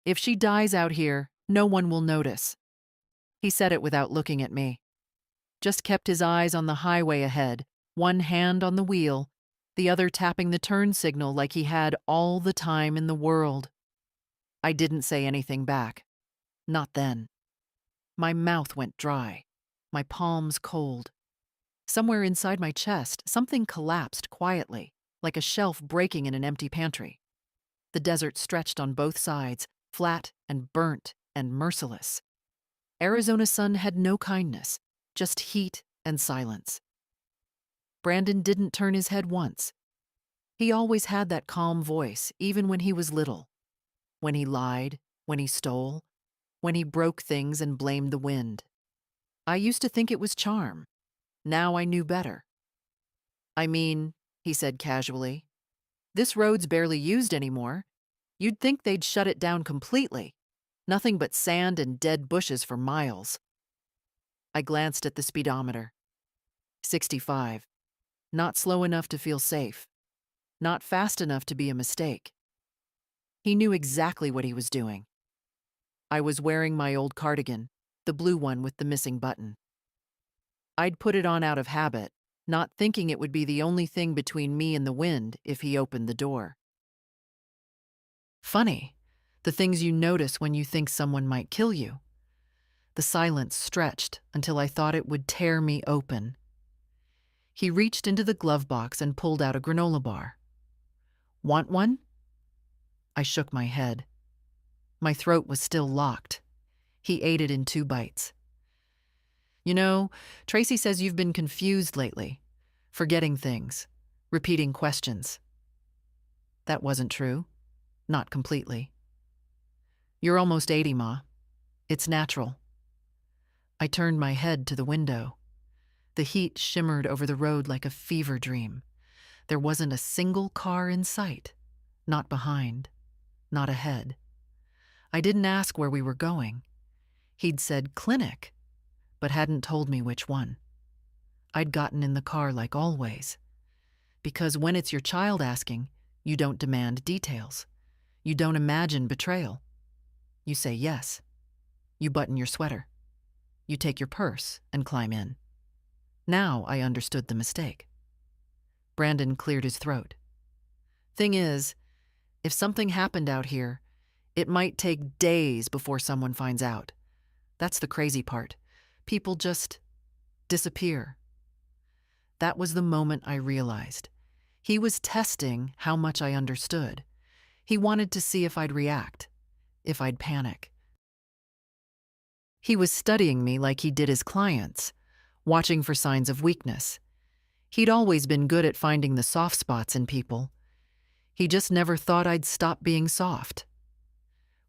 If she dies out here, no one will notice. He said it without looking at me. Just kept his eyes on the highway ahead, one hand on the wheel, the other tapping the turn signal like he had all the time in the world. I didn't say anything back. Not then. My mouth went dry, my palms cold. Somewhere inside my chest, something collapsed quietly, like a shelf breaking in an empty pantry. The desert stretched on both sides, flat and burnt and merciless. Arizona sun had no kindness, just heat and silence. Brandon didn't turn his head once. He always had that calm voice, even when he was little. When he lied, when he stole, when he broke things and blamed the wind. I used to think it was charm. Now I knew better. I mean, he said casually, this road's barely used anymore. You'd think they'd shut it down completely. Nothing but sand and dead bushes for miles. I glanced at the speedometer. 65. Not slow enough to feel safe. Not fast enough to be a mistake. He knew exactly what he was doing. I was wearing my old cardigan, the blue one with the missing button. I'd put it on out of habit, not thinking it would be the only thing between me and the wind if he opened the door. Funny, the things you notice when you think someone might kill you. The silence stretched until I thought it would tear me open. He reached into the glove box and pulled out a granola bar. Want one? I shook my head. My throat was still locked. He ate it in 2 bites. You know, Tracy says you've been confused lately, forgetting things, repeating questions. That wasn't true. Not completely. You're almost 80, Ma. It's natural. I turned my head to the window. The heat shimmered over the road like a fever dream. There wasn't a single car in sight. Not behind. Not ahead. I didn't ask where we were going. He'd said clinic, but hadn't told me which one. I'd gotten in the car like always. Because when it's your child asking, you don't demand details. You don't imagine betrayal. You say yes. You button your sweater. You take your purse and climb in. Now I understood the mistake. Brandon cleared his throat. Thing is, if something happened out here, it might take days before someone finds out. That's the crazy part. People just disappear. That was the moment I realized. He was testing how much I understood. He wanted to see if I'd react, if I'd panic. He was studying me like he did his clients, watching for signs of weakness. He'd always been good at finding the soft spots in people. He just never thought I'd stop being soft.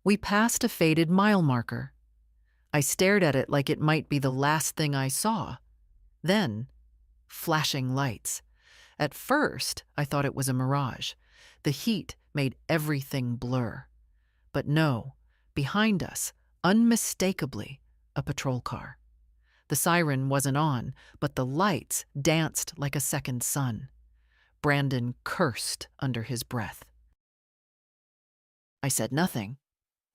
We passed a faded mile marker. I stared at it like it might be the last thing I saw. Then, flashing lights. At first, I thought it was a mirage. The heat made everything blur. But no, behind us, unmistakably, a patrol car. The siren wasn't on, but the lights danced like a second sun. Brandon cursed under his breath. I said nothing,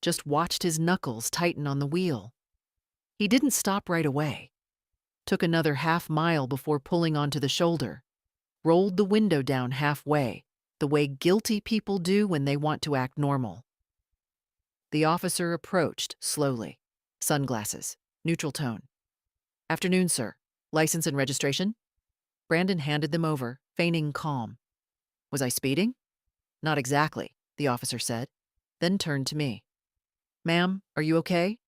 just watched his knuckles tighten on the wheel. He didn't stop right away. Took another half-mile before pulling onto the shoulder. Rolled the window down halfway, the way guilty people do when they want to act normal. The officer approached slowly. Sunglasses, neutral tone. Afternoon, sir. License and registration? Brandon handed them over, feigning calm. Was I speeding? Not exactly, the officer said, then turned to me. Ma'am, are you okay?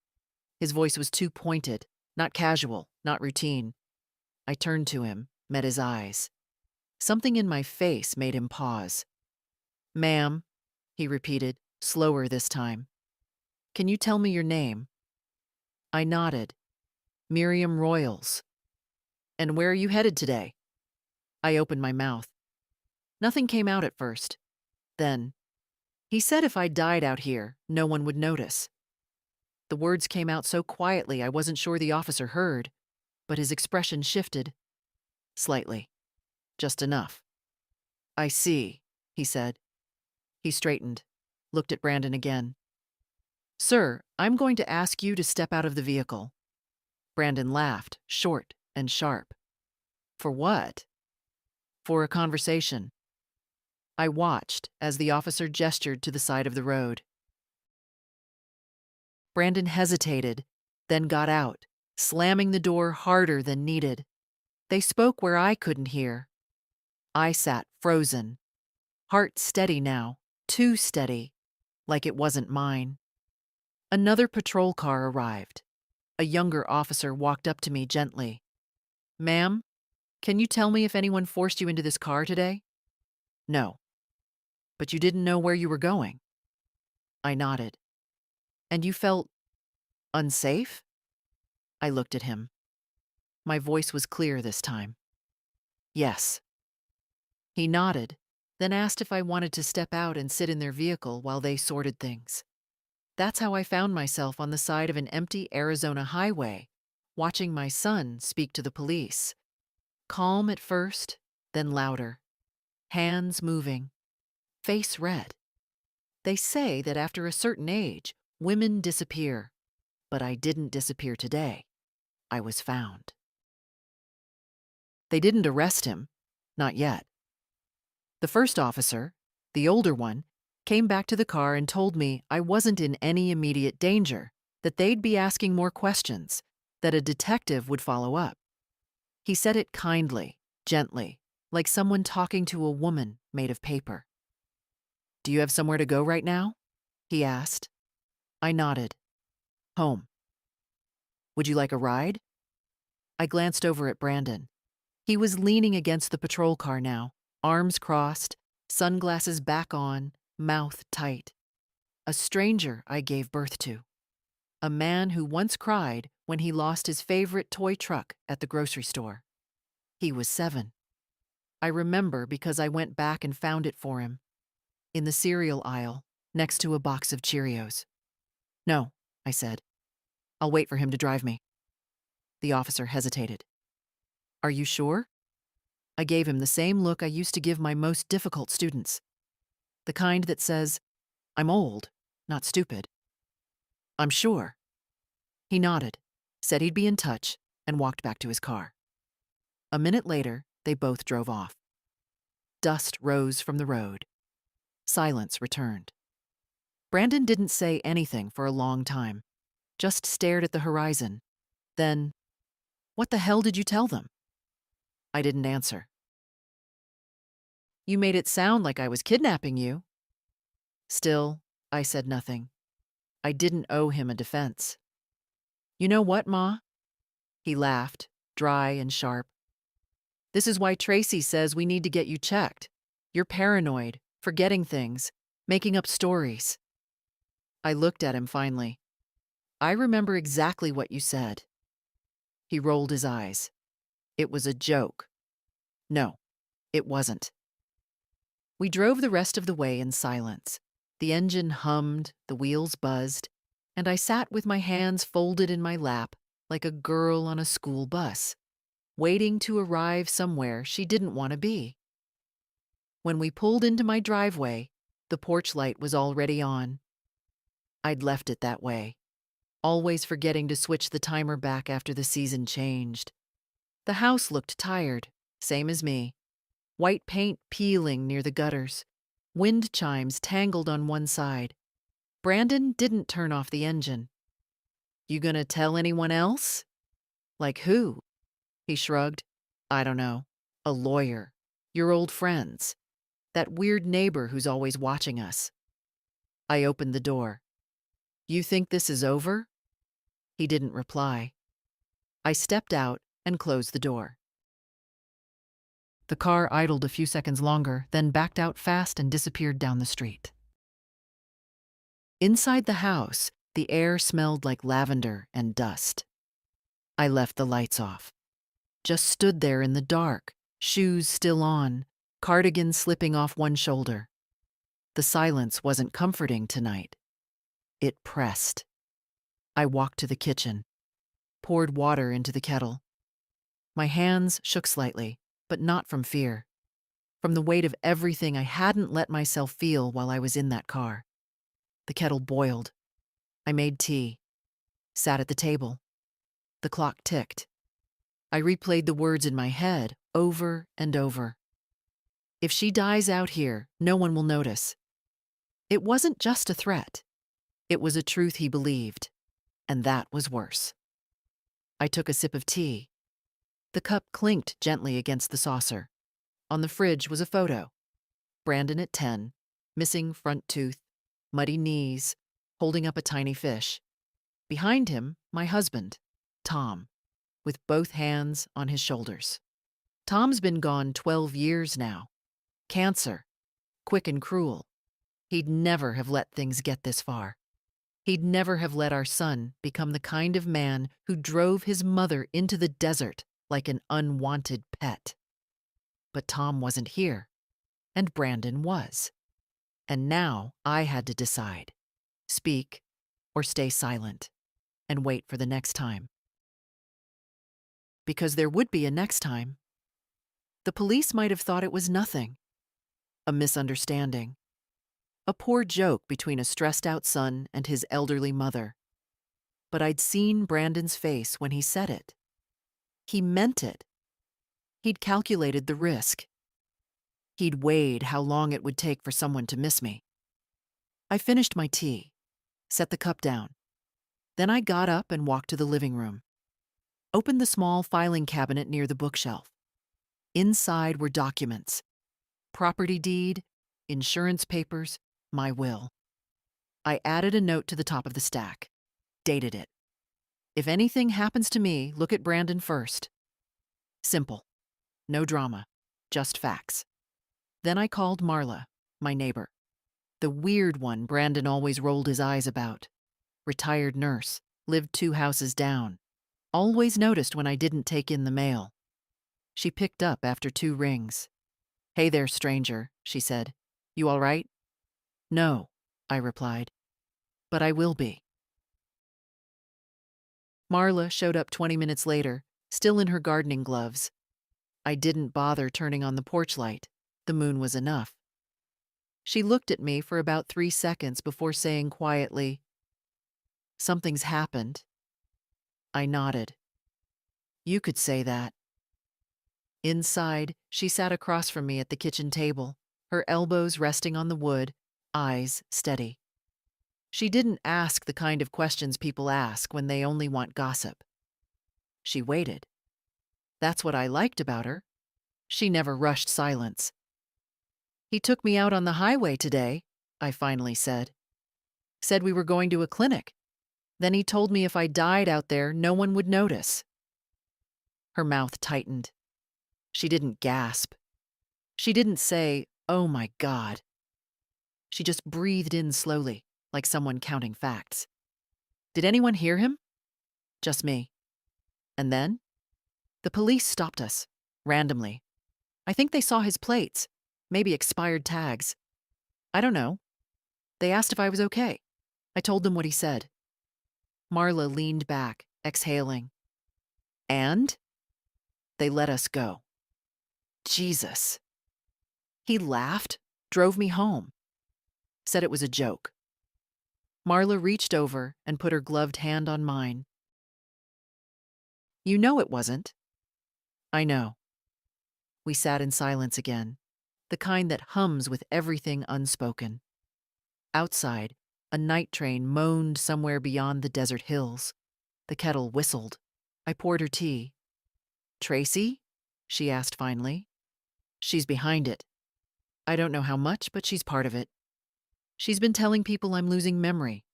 His voice was too pointed, not casual, not routine. I turned to him, met his eyes. Something in my face made him pause. Ma'am, he repeated, slower this time. Can you tell me your name? I nodded. Miriam Royals. And where are you headed today? I opened my mouth. Nothing came out at first. Then, he said if I died out here, no one would notice. The words came out so quietly I wasn't sure the officer heard, but his expression shifted. Slightly. Just enough. I see, he said. He straightened, looked at Brandon again. "Sir, I'm going to ask you to step out of the vehicle." Brandon laughed, short and sharp. "For what?" "For a conversation." I watched as the officer gestured to the side of the road. Brandon hesitated, then got out, slamming the door harder than needed. They spoke where I couldn't hear. I sat frozen, heart steady now, too steady, like it wasn't mine. Another patrol car arrived. A younger officer walked up to me gently. "Ma'am, can you tell me if anyone forced you into this car today?" "No." "But you didn't know where you were going?" I nodded. "And you felt unsafe?" I looked at him. My voice was clear this time. "Yes." He nodded, then asked if I wanted to step out and sit in their vehicle while they sorted things. That's how I found myself on the side of an empty Arizona highway, watching my son speak to the police. Calm at first, then louder. Hands moving. Face red. They say that after a certain age, women disappear. But I didn't disappear today. I was found. They didn't arrest him. Not yet. The first officer, the older one, came back to the car and told me I wasn't in any immediate danger, that they'd be asking more questions, that a detective would follow up. He said it kindly, gently, like someone talking to a woman made of paper. "Do you have somewhere to go right now?" he asked. I nodded. "Home." "Would you like a ride?" I glanced over at Brandon. He was leaning against the patrol car now, arms crossed, sunglasses back on, mouth tight. A stranger I gave birth to. A man who once cried when he lost his favorite toy truck at the grocery store. He was 7. I remember because I went back and found it for him. In the cereal aisle, next to a box of Cheerios. "No," I said. "I'll wait for him to drive me." The officer hesitated. "Are you sure?" I gave him the same look I used to give my most difficult students. The kind that says, "I'm old, not stupid." "I'm sure." He nodded, said he'd be in touch, and walked back to his car. A minute later, they both drove off. Dust rose from the road. Silence returned. Brandon didn't say anything for a long time, just stared at the horizon. Then, "What the hell did you tell them?" I didn't answer. "You made it sound like I was kidnapping you." Still, I said nothing. I didn't owe him a defense. "You know what, Ma?" He laughed, dry and sharp. "This is why Tracy says we need to get you checked. You're paranoid, forgetting things, making up stories." I looked at him finally. "I remember exactly what you said." He rolled his eyes. "It was a joke." "No, it wasn't." We drove the rest of the way in silence. The engine hummed, the wheels buzzed, and I sat with my hands folded in my lap like a girl on a school bus, waiting to arrive somewhere she didn't want to be. When we pulled into my driveway, the porch light was already on. I'd left it that way, always forgetting to switch the timer back after the season changed. The house looked tired, same as me. White paint peeling near the gutters. Wind chimes tangled on one side. Brandon didn't turn off the engine. "You gonna tell anyone else?" "Like who?" He shrugged. "I don't know. A lawyer. Your old friends. That weird neighbor who's always watching us." I opened the door. "You think this is over?" He didn't reply. I stepped out and closed the door. The car idled a few seconds longer, then backed out fast and disappeared down the street. Inside the house, the air smelled like lavender and dust. I left the lights off. Just stood there in the dark, shoes still on, cardigan slipping off one shoulder. The silence wasn't comforting tonight. It pressed. I walked to the kitchen, poured water into the kettle. My hands shook slightly, but not from fear. From the weight of everything I hadn't let myself feel while I was in that car. The kettle boiled. I made tea, sat at the table. The clock ticked. I replayed the words in my head over and over. If she dies out here, no one will notice. It wasn't just a threat. It was a truth he believed, and that was worse. I took a sip of tea. The cup clinked gently against the saucer. On the fridge was a photo. Brandon at 10, missing front tooth, muddy knees, holding up a tiny fish. Behind him, my husband, Tom, with both hands on his shoulders. Tom's been gone 12 years now. Cancer, quick and cruel. He'd never have let things get this far. He'd never have let our son become the kind of man who drove his mother into the desert like an unwanted pet. But Tom wasn't here, and Brandon was. And now I had to decide, speak or stay silent, and wait for the next time. Because there would be a next time. The police might have thought it was nothing, a misunderstanding, a poor joke between a stressed-out son and his elderly mother. But I'd seen Brandon's face when he said it. He meant it. He'd calculated the risk. He'd weighed how long it would take for someone to miss me. I finished my tea, set the cup down. Then I got up and walked to the living room. Opened the small filing cabinet near the bookshelf. Inside were documents, property deed, insurance papers, my will. I added a note to the top of the stack, dated it. If anything happens to me, look at Brandon first. Simple. No drama, just facts. Then I called Marla, my neighbor. The weird one Brandon always rolled his eyes about. Retired nurse, lived 2 houses down. Always noticed when I didn't take in the mail. She picked up after 2 rings. "Hey there, stranger," she said. "You all right?" "No," I replied. "But I will be." Marla showed up 20 minutes later, still in her gardening gloves. I didn't bother turning on the porch light. The moon was enough. She looked at me for about 3 seconds before saying quietly, "Something's happened." I nodded. "You could say that." Inside, she sat across from me at the kitchen table, her elbows resting on the wood, eyes steady. She didn't ask the kind of questions people ask when they only want gossip. She waited. That's what I liked about her. She never rushed silence. "He took me out on the highway today," I finally said. "Said we were going to a clinic. Then he told me if I died out there, no one would notice." Her mouth tightened. She didn't gasp. She didn't say, "Oh my God." She just breathed in slowly, like someone counting facts. "Did anyone hear him?" "Just me." "And then?" "The police stopped us, randomly. I think they saw his plates, maybe expired tags. I don't know. They asked if I was okay. I told them what he said." Marla leaned back, exhaling. "And?" "They let us go." Jesus. He laughed, drove me home. Said it was a joke. Marla reached over and put her gloved hand on mine. "You know it wasn't." "I know." We sat in silence again, the kind that hums with everything unspoken. Outside, a night train moaned somewhere beyond the desert hills. The kettle whistled. I poured her tea. "Tracy?" she asked finally. "She's behind it. I don't know how much, but she's part of it. She's been telling people I'm losing memory,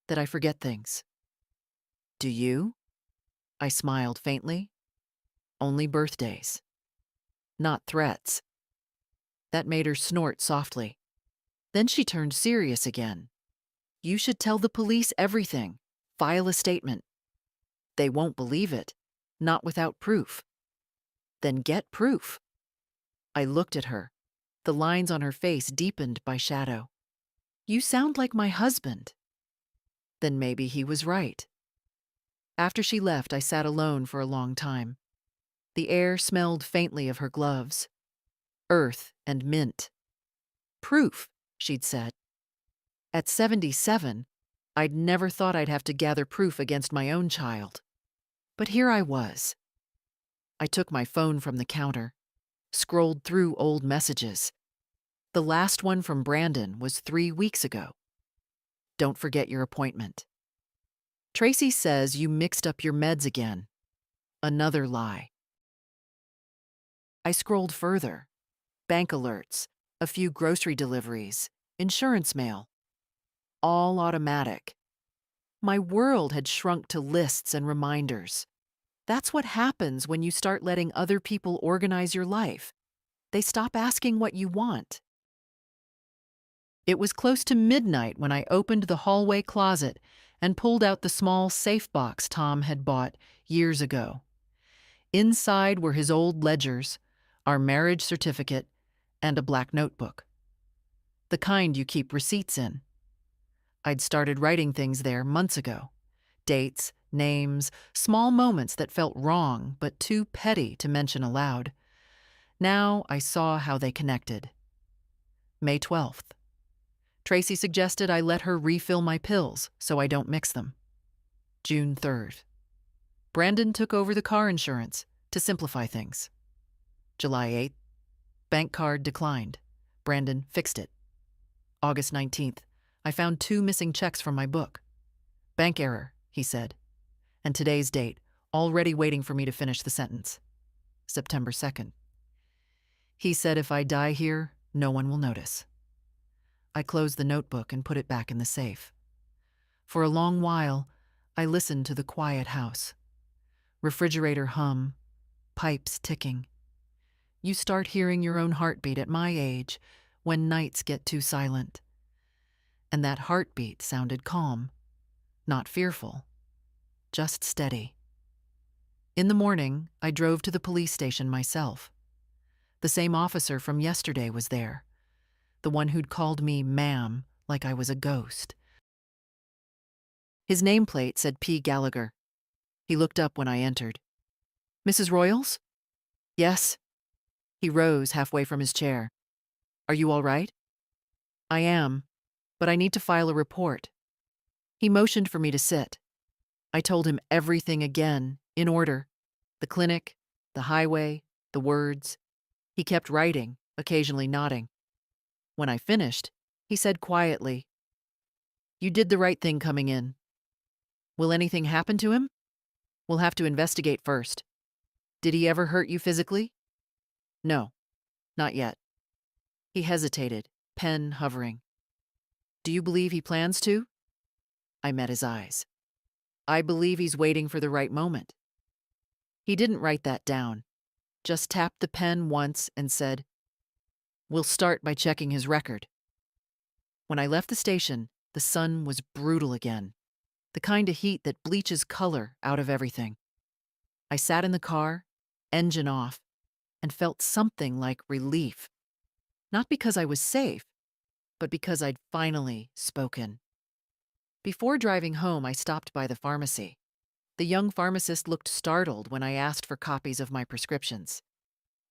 that I forget things." "Do you?" I smiled faintly. "Only birthdays. Not threats." That made her snort softly. Then she turned serious again. "You should tell the police everything. File a statement." "They won't believe it. Not without proof." "Then get proof." I looked at her. The lines on her face deepened by shadow. "You sound like my husband." Then maybe he was right. After she left, I sat alone for a long time. The air smelled faintly of her gloves. Earth and mint. "Proof," she'd said. At 77, I'd never thought I'd have to gather proof against my own child. But here I was. I took my phone from the counter, scrolled through old messages. The last one from Brandon was 3 weeks ago. Don't forget your appointment. Tracy says you mixed up your meds again. Another lie. I scrolled further. Bank alerts, a few grocery deliveries, insurance mail. All automatic. My world had shrunk to lists and reminders. That's what happens when you start letting other people organize your life. They stop asking what you want. It was close to midnight when I opened the hallway closet and pulled out the small safe box Tom had bought years ago. Inside were his old ledgers, our marriage certificate, and a black notebook. The kind you keep receipts in. I'd started writing things there months ago. Dates, names, small moments that felt wrong but too petty to mention aloud. Now I saw how they connected. May 12th. Tracy suggested I let her refill my pills so I don't mix them. June 3rd. Brandon took over the car insurance to simplify things. July 8th. Bank card declined. Brandon fixed it. August 19th. I found 2 missing checks from my book. Bank error, he said. And today's date, already waiting for me to finish the sentence. September 2nd. He said if I die here, no one will notice. I closed the notebook and put it back in the safe. For a long while, I listened to the quiet house. Refrigerator hum, pipes ticking. You start hearing your own heartbeat at my age when nights get too silent. And that heartbeat sounded calm, not fearful, just steady. In the morning, I drove to the police station myself. The same officer from yesterday was there, the one who'd called me ma'am like I was a ghost. His nameplate said P. Gallagher. He looked up when I entered. Mrs. Royals? Yes. He rose halfway from his chair. Are you all right? I am, but I need to file a report. He motioned for me to sit. I told him everything again, in order. The clinic, the highway, the words. He kept writing, occasionally nodding. When I finished, he said quietly, You did the right thing coming in. Will anything happen to him? We'll have to investigate first. Did he ever hurt you physically? No, not yet. He hesitated, pen hovering. Do you believe he plans to? I met his eyes. I believe he's waiting for the right moment. He didn't write that down, just tapped the pen once and said, We'll start by checking his record. When I left the station, the sun was brutal again, the kind of heat that bleaches color out of everything. I sat in the car, engine off, and felt something like relief. Not because I was safe, but because I'd finally spoken. Before driving home, I stopped by the pharmacy. The young pharmacist looked startled when I asked for copies of my prescriptions.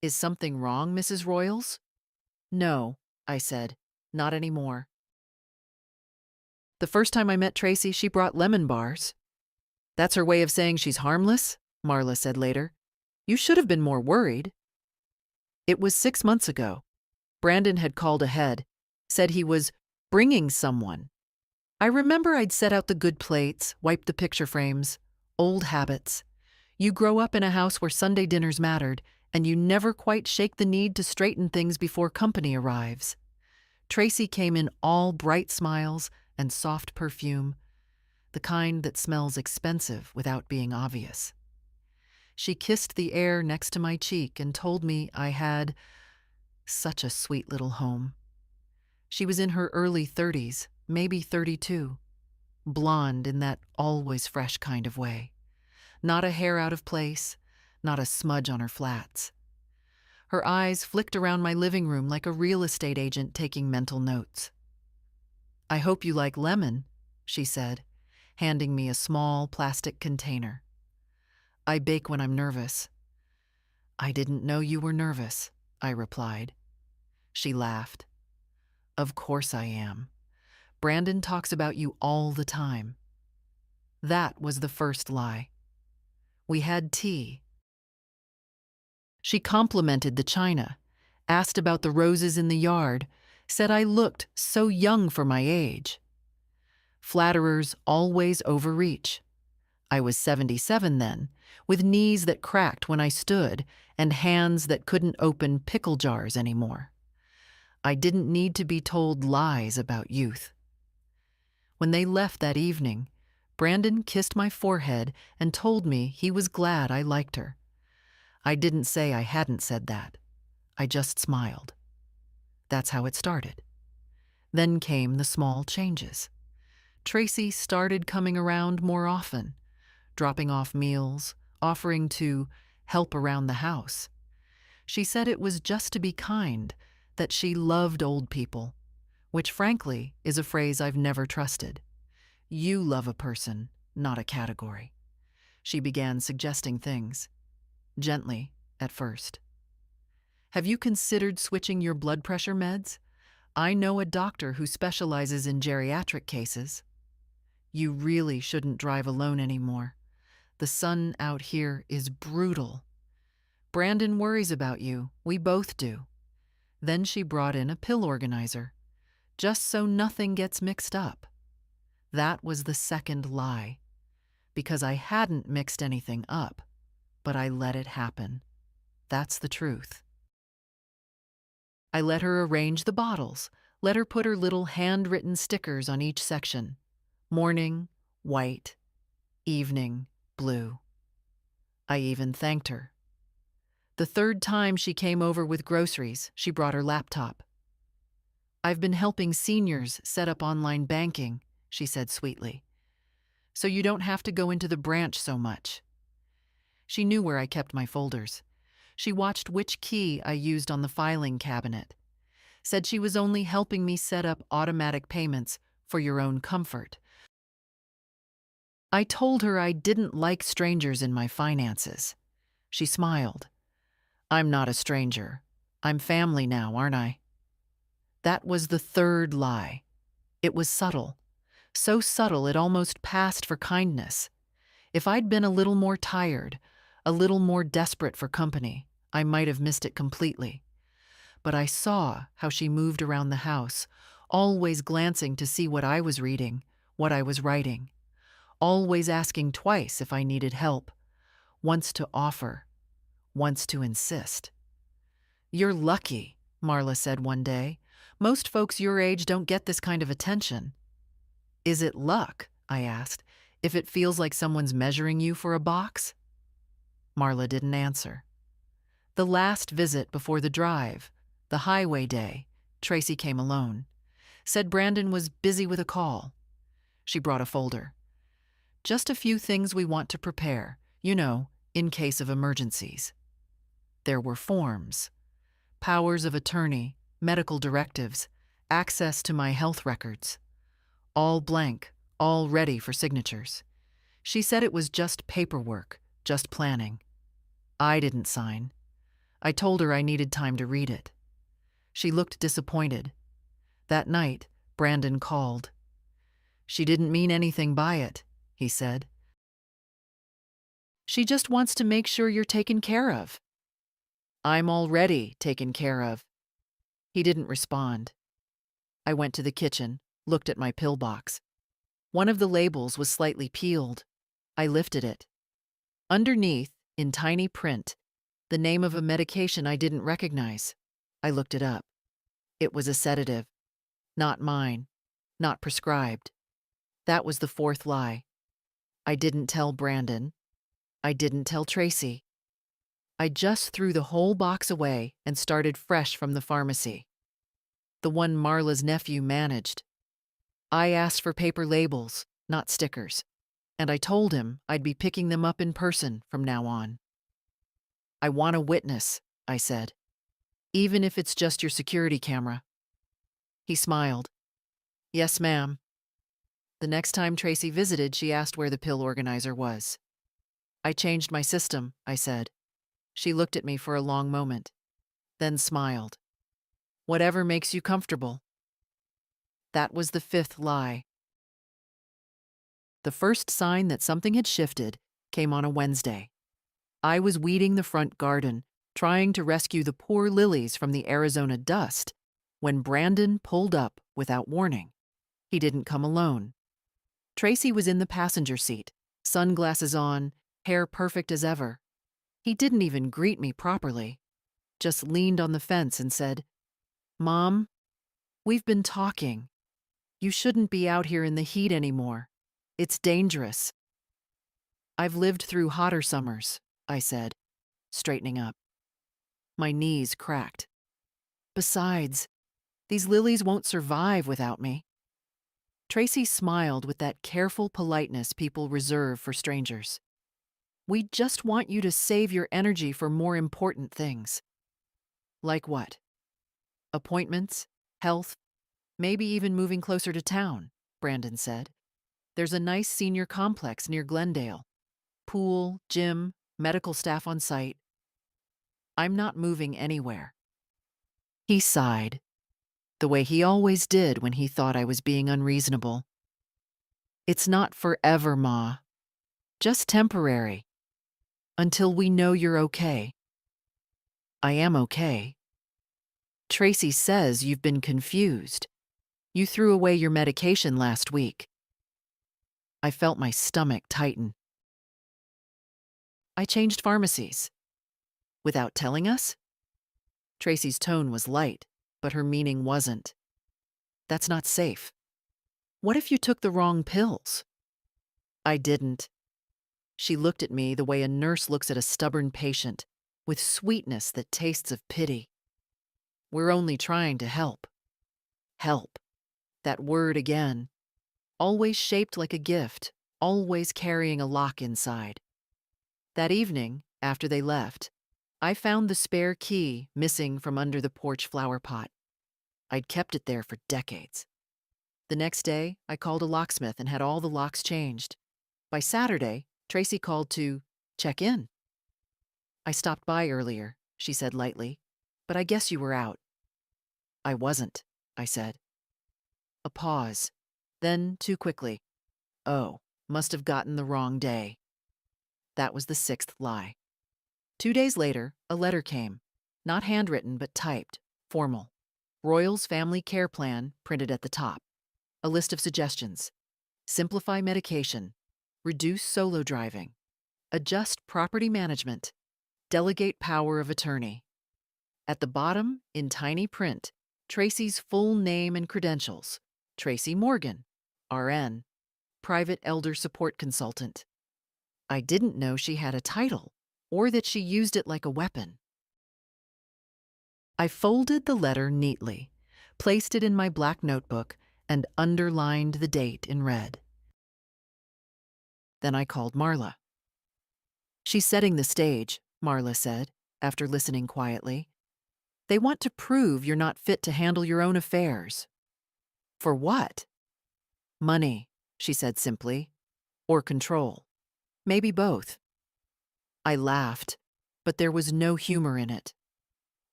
Is something wrong, Mrs. Royals? No, I said, not anymore. The first time I met Tracy, she brought lemon bars. That's her way of saying she's harmless, Marla said later. You should have been more worried. It was 6 months ago. Brandon had called ahead, said he was bringing someone. I remember I'd set out the good plates, wiped the picture frames, old habits. You grow up in a house where Sunday dinners mattered, and you never quite shake the need to straighten things before company arrives. Tracy came in all bright smiles and soft perfume, the kind that smells expensive without being obvious. She kissed the air next to my cheek and told me I had such a sweet little home. She was in her early 30s, maybe 32, blonde in that always fresh kind of way. Not a hair out of place, not a smudge on her flats. Her eyes flicked around my living room like a real estate agent taking mental notes. I hope you like lemon, she said, handing me a small plastic container. I bake when I'm nervous. I didn't know you were nervous, I replied. She laughed. Of course I am. Brandon talks about you all the time. That was the first lie. We had tea. She complimented the china, asked about the roses in the yard, said I looked so young for my age. Flatterers always overreach. I was 77 then, with knees that cracked when I stood and hands that couldn't open pickle jars anymore. I didn't need to be told lies about youth. When they left that evening, Brandon kissed my forehead and told me he was glad I liked her. I didn't say I hadn't said that. I just smiled. That's how it started. Then came the small changes. Tracy started coming around more often, dropping off meals, offering to help around the house. She said it was just to be kind, that she loved old people, which frankly is a phrase I've never trusted. You love a person, not a category. She began suggesting things, gently at first. Have you considered switching your blood pressure meds? I know a doctor who specializes in geriatric cases. You really shouldn't drive alone anymore. The sun out here is brutal. Brandon worries about you. We both do. Then she brought in a pill organizer, just so nothing gets mixed up. That was the second lie, because I hadn't mixed anything up, but I let it happen. That's the truth. I let her arrange the bottles, let her put her little handwritten stickers on each section. Morning, white. Evening, blue. I even thanked her. The third time she came over with groceries, she brought her laptop. I've been helping seniors set up online banking, she said sweetly, so you don't have to go into the branch so much. She knew where I kept my folders. She watched which key I used on the filing cabinet, said she was only helping me set up automatic payments for your own comfort. I told her I didn't like strangers in my finances. She smiled. I'm not a stranger. I'm family now, aren't I? That was the third lie. It was subtle. So subtle it almost passed for kindness. If I'd been a little more tired, a little more desperate for company, I might have missed it completely. But I saw how she moved around the house, always glancing to see what I was reading, what I was writing, always asking twice if I needed help, once to offer, once to insist. You're lucky, Marla said one day. Most folks your age don't get this kind of attention. Is it luck, I asked, if it feels like someone's measuring you for a box? Marla didn't answer. The last visit before the drive, the highway day, Tracy came alone. Said Brandon was busy with a call. She brought a folder. Just a few things we want to prepare, in case of emergencies. There were forms, powers of attorney, medical directives, access to my health records. All blank, all ready for signatures. She said it was just paperwork, just planning. I didn't sign. I told her I needed time to read it. She looked disappointed. That night, Brandon called. She didn't mean anything by it, he said. She just wants to make sure you're taken care of. I'm already taken care of. He didn't respond. I went to the kitchen, looked at my pill box. One of the labels was slightly peeled. I lifted it. Underneath, in tiny print, the name of a medication I didn't recognize. I looked it up. It was a sedative. Not mine. Not prescribed. That was the fourth lie. I didn't tell Brandon. I didn't tell Tracy. I just threw the whole box away and started fresh from the pharmacy. The one Marla's nephew managed. I asked for paper labels, not stickers, and I told him I'd be picking them up in person from now on. I want a witness, I said, even if it's just your security camera. He smiled. Yes, ma'am. The next time Tracy visited, she asked where the pill organizer was. I changed my system, I said. She looked at me for a long moment, then smiled. Whatever makes you comfortable. That was the fifth lie. The first sign that something had shifted came on a Wednesday. I was weeding the front garden, trying to rescue the poor lilies from the Arizona dust, when Brandon pulled up without warning. He didn't come alone. Tracy was in the passenger seat, sunglasses on, hair perfect as ever. He didn't even greet me properly, just leaned on the fence and said, "Mom, we've been talking. You shouldn't be out here in the heat anymore. It's dangerous." "I've lived through hotter summers," I said, straightening up. My knees cracked. "Besides, these lilies won't survive without me." Tracy smiled with that careful politeness people reserve for strangers. "We just want you to save your energy for more important things." "Like what?" "Appointments, health, maybe even moving closer to town," Brandon said. "There's a nice senior complex near Glendale. Pool, gym, medical staff on site. I'm not moving anywhere." He sighed, the way he always did when he thought I was being unreasonable. "It's not forever, Ma. Just temporary. Until we know you're okay." "I am okay." "Tracy says you've been confused. You threw away your medication last week." I felt my stomach tighten. "I changed pharmacies." "Without telling us?" Tracy's tone was light, but her meaning wasn't. "That's not safe." "What if you took the wrong pills?" "I didn't." She looked at me the way a nurse looks at a stubborn patient, with sweetness that tastes of pity. "We're only trying to help." Help. That word again. Always shaped like a gift, always carrying a lock inside. That evening, after they left, I found the spare key missing from under the porch flower pot. I'd kept it there for decades. The next day, I called a locksmith and had all the locks changed. By Saturday, Tracy called to check in. "I stopped by earlier," she said lightly, "but I guess you were out." "I wasn't," I said. A pause. Then, too quickly, "Oh, must have gotten the wrong day." That was the sixth lie. 2 days later, a letter came. Not handwritten, but typed, formal. Royals Family Care Plan printed at the top. A list of suggestions. Simplify medication. Reduce solo driving. Adjust property management. Delegate power of attorney. At the bottom, in tiny print, Tracy's full name and credentials. Tracy Morgan, RN, Private Elder Support Consultant. I didn't know she had a title, or that she used it like a weapon. I folded the letter neatly, placed it in my black notebook, and underlined the date in red. Then I called Marla. "She's setting the stage," Marla said, after listening quietly. "They want to prove you're not fit to handle your own affairs." "For what?" "Money," she said simply. "Or control. Maybe both." I laughed, but there was no humor in it.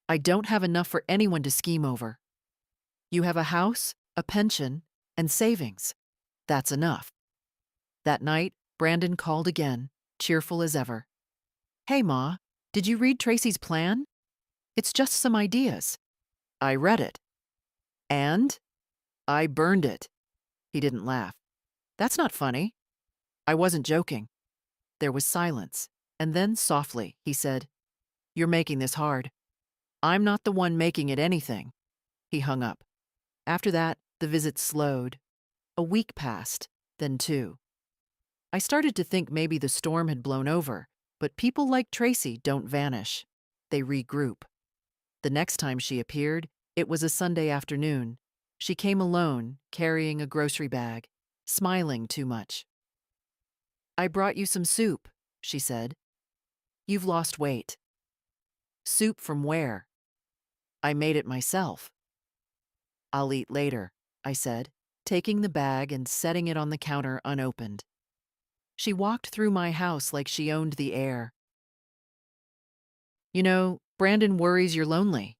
"I don't have enough for anyone to scheme over. You have a house, a pension, and savings. That's enough." That night, Brandon called again, cheerful as ever. "Hey, Ma, did you read Tracy's plan? It's just some ideas." "I read it." "And?" "I burned it." He didn't laugh. "That's not funny." "I wasn't joking." There was silence, and then softly, he said, "You're making this hard. I'm not the one making it anything." He hung up. After that, the visit slowed. A week passed, then 2. I started to think maybe the storm had blown over, but people like Tracy don't vanish. They regroup. The next time she appeared, it was a Sunday afternoon. She came alone, carrying a grocery bag, smiling too much. "I brought you some soup," she said. "You've lost weight." "Soup from where?" "I made it myself." "I'll eat later," I said, taking the bag and setting it on the counter unopened. She walked through my house like she owned the air. "You know, Brandon worries you're lonely."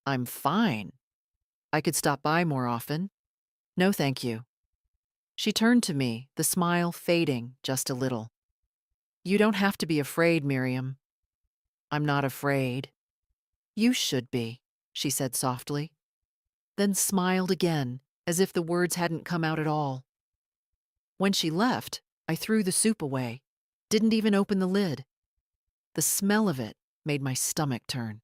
"I'm fine. I could stop by more often." No, thank you. She turned to me, the smile fading just a little. You don't have to be afraid, Miriam. I'm not afraid. You should be, she said softly, then smiled again, as if the words hadn't come out at all. When she left, I threw the soup away, didn't even open the lid. The smell of it made my stomach turn.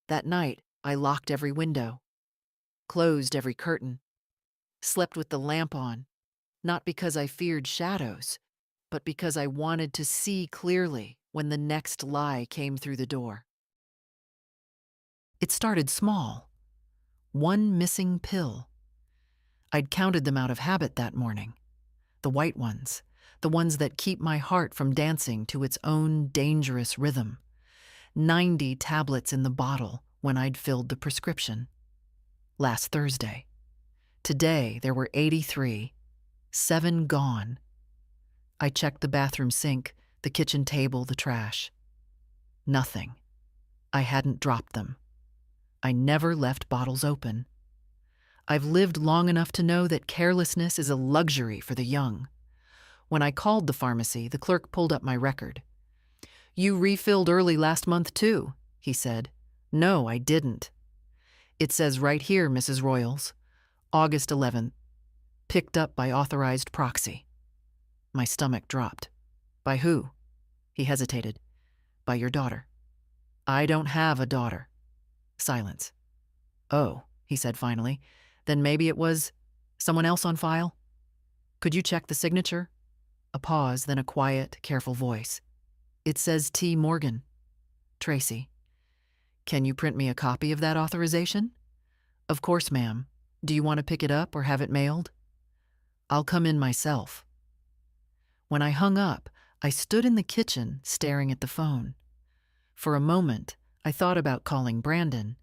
That night, I locked every window, closed every curtain, slept with the lamp on, not because I feared shadows, but because I wanted to see clearly when the next lie came through the door. It started small. One missing pill. I'd counted them out of habit that morning. The white ones, the ones that keep my heart from dancing to its own dangerous rhythm. 90 tablets in the bottle when I'd filled the prescription. Last Thursday. Today there were 83, 7 gone. I checked the bathroom sink, the kitchen table, the trash. Nothing. I hadn't dropped them. I never left bottles open. I've lived long enough to know that carelessness is a luxury for the young. When I called the pharmacy, the clerk pulled up my record. You refilled early last month too, he said. No, I didn't. It says right here, Mrs. Royals, August 11th, picked up by authorized proxy. My stomach dropped. By who? He hesitated. By your daughter. I don't have a daughter. Silence. Oh, he said finally. Then maybe it was someone else on file? Could you check the signature? A pause, then a quiet, careful voice. It says T. Morgan. Tracy. Can you print me a copy of that authorization? Of course, ma'am. Do you want to pick it up or have it mailed? I'll come in myself. When I hung up, I stood in the kitchen staring at the phone. For a moment, I thought about calling Brandon.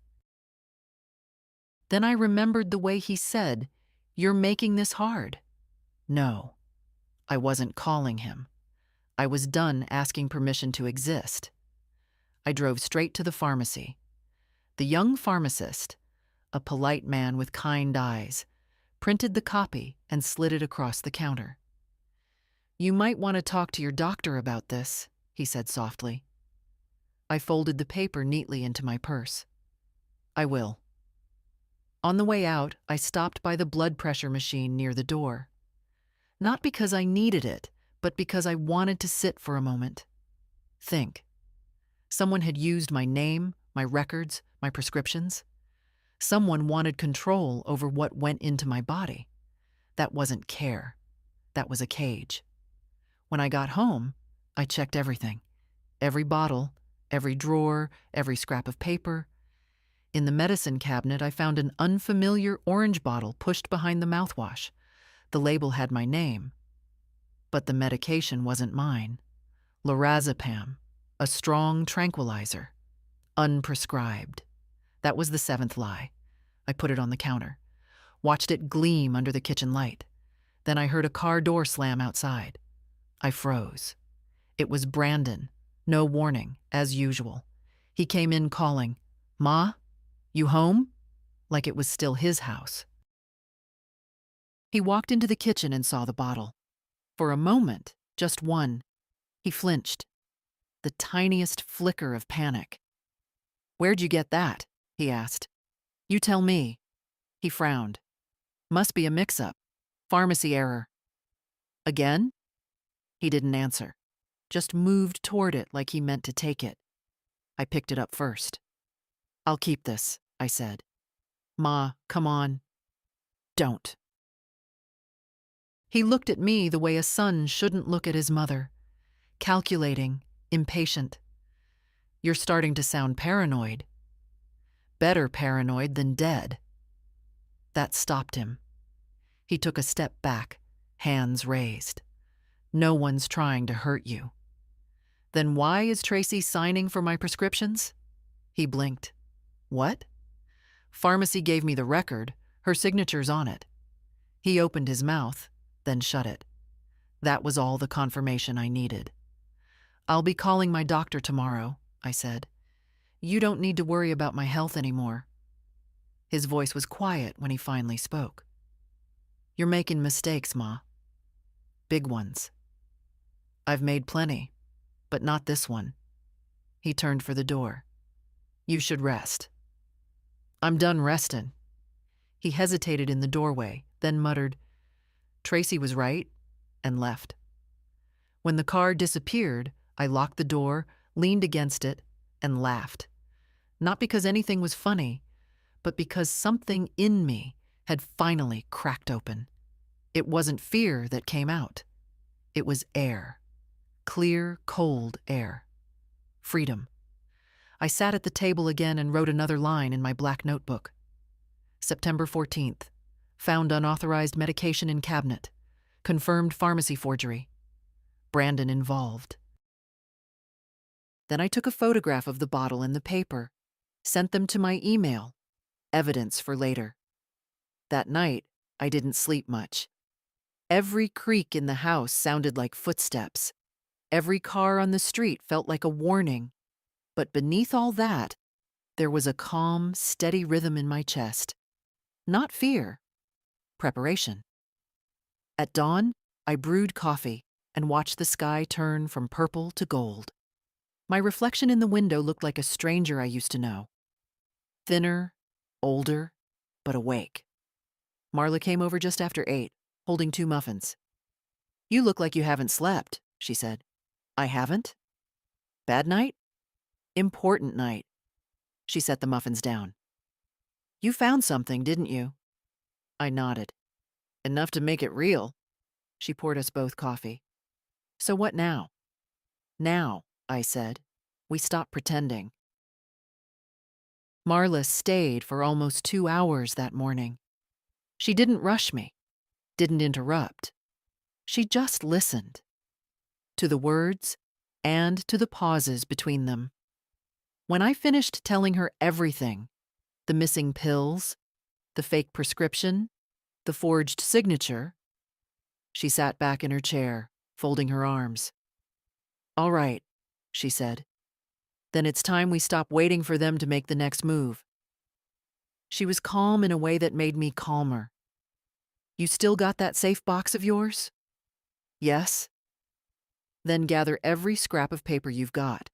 Then I remembered the way he said, "You're making this hard." No, I wasn't calling him. I was done asking permission to exist. I drove straight to the pharmacy. The young pharmacist, a polite man with kind eyes, printed the copy and slid it across the counter. You might want to talk to your doctor about this, he said softly. I folded the paper neatly into my purse. I will. On the way out, I stopped by the blood pressure machine near the door. Not because I needed it, but because I wanted to sit for a moment. Think. Someone had used my name, my records, my prescriptions. Someone wanted control over what went into my body. That wasn't care. That was a cage. When I got home, I checked everything. Every bottle, every drawer, every scrap of paper. In the medicine cabinet, I found an unfamiliar orange bottle pushed behind the mouthwash. The label had my name. But the medication wasn't mine. Lorazepam, a strong tranquilizer. Unprescribed. That was the 7th lie. I put it on the counter. Watched it gleam under the kitchen light. Then I heard a car door slam outside. I froze. It was Brandon. No warning, as usual. He came in calling, "Ma? You home?" Like it was still his house. He walked into the kitchen and saw the bottle. For a moment, just one, he flinched. The tiniest flicker of panic. "Where'd you get that?" he asked. "You tell me." He frowned. "Must be a mix-up. Pharmacy error." "Again?" He didn't answer, just moved toward it like he meant to take it. I picked it up first. "I'll keep this," I said. "Ma, come on." "Don't." He looked at me the way a son shouldn't look at his mother. Calculating, impatient. "You're starting to sound paranoid." "Better paranoid than dead." That stopped him. He took a step back, hands raised. "No one's trying to hurt you." "Then why is Tracy signing for my prescriptions?" He blinked. "What?" "Pharmacy gave me the record. Her signature's on it." He opened his mouth, then shut it. That was all the confirmation I needed. "I'll be calling my doctor tomorrow," I said. "You don't need to worry about my health anymore." His voice was quiet when he finally spoke. You're making mistakes, Ma. Big ones. I've made plenty, but not this one. He turned for the door. You should rest. I'm done restin'. He hesitated in the doorway, then muttered, Tracy was right, and left. When the car disappeared, I locked the door, leaned against it, and laughed. Not because anything was funny, but because something in me had finally cracked open. It wasn't fear that came out. It was air. Clear, cold air. Freedom. I sat at the table again and wrote another line in my black notebook. September 14th. Found unauthorized medication in cabinet. Confirmed pharmacy forgery. Brandon involved. Then I took a photograph of the bottle and the paper, sent them to my email. Evidence for later. That night, I didn't sleep much. Every creak in the house sounded like footsteps. Every car on the street felt like a warning. But beneath all that, there was a calm, steady rhythm in my chest. Not fear. Preparation. At dawn, I brewed coffee and watched the sky turn from purple to gold. My reflection in the window looked like a stranger I used to know. Thinner, older, but awake. Marla came over just after 8, holding 2 muffins. You look like you haven't slept, she said. I haven't? Bad night? Important night. She set the muffins down. You found something, didn't you? I nodded. Enough to make it real. She poured us both coffee. So what now? Now, I said. We stop pretending. Marla stayed for almost 2 hours that morning. She didn't rush me, didn't interrupt. She just listened. To the words and to the pauses between them. When I finished telling her everything, the missing pills, the fake prescription, the forged signature, she sat back in her chair, folding her arms. All right, she said. Then it's time we stop waiting for them to make the next move. She was calm in a way that made me calmer. You still got that safe box of yours? Yes. Then gather every scrap of paper you've got.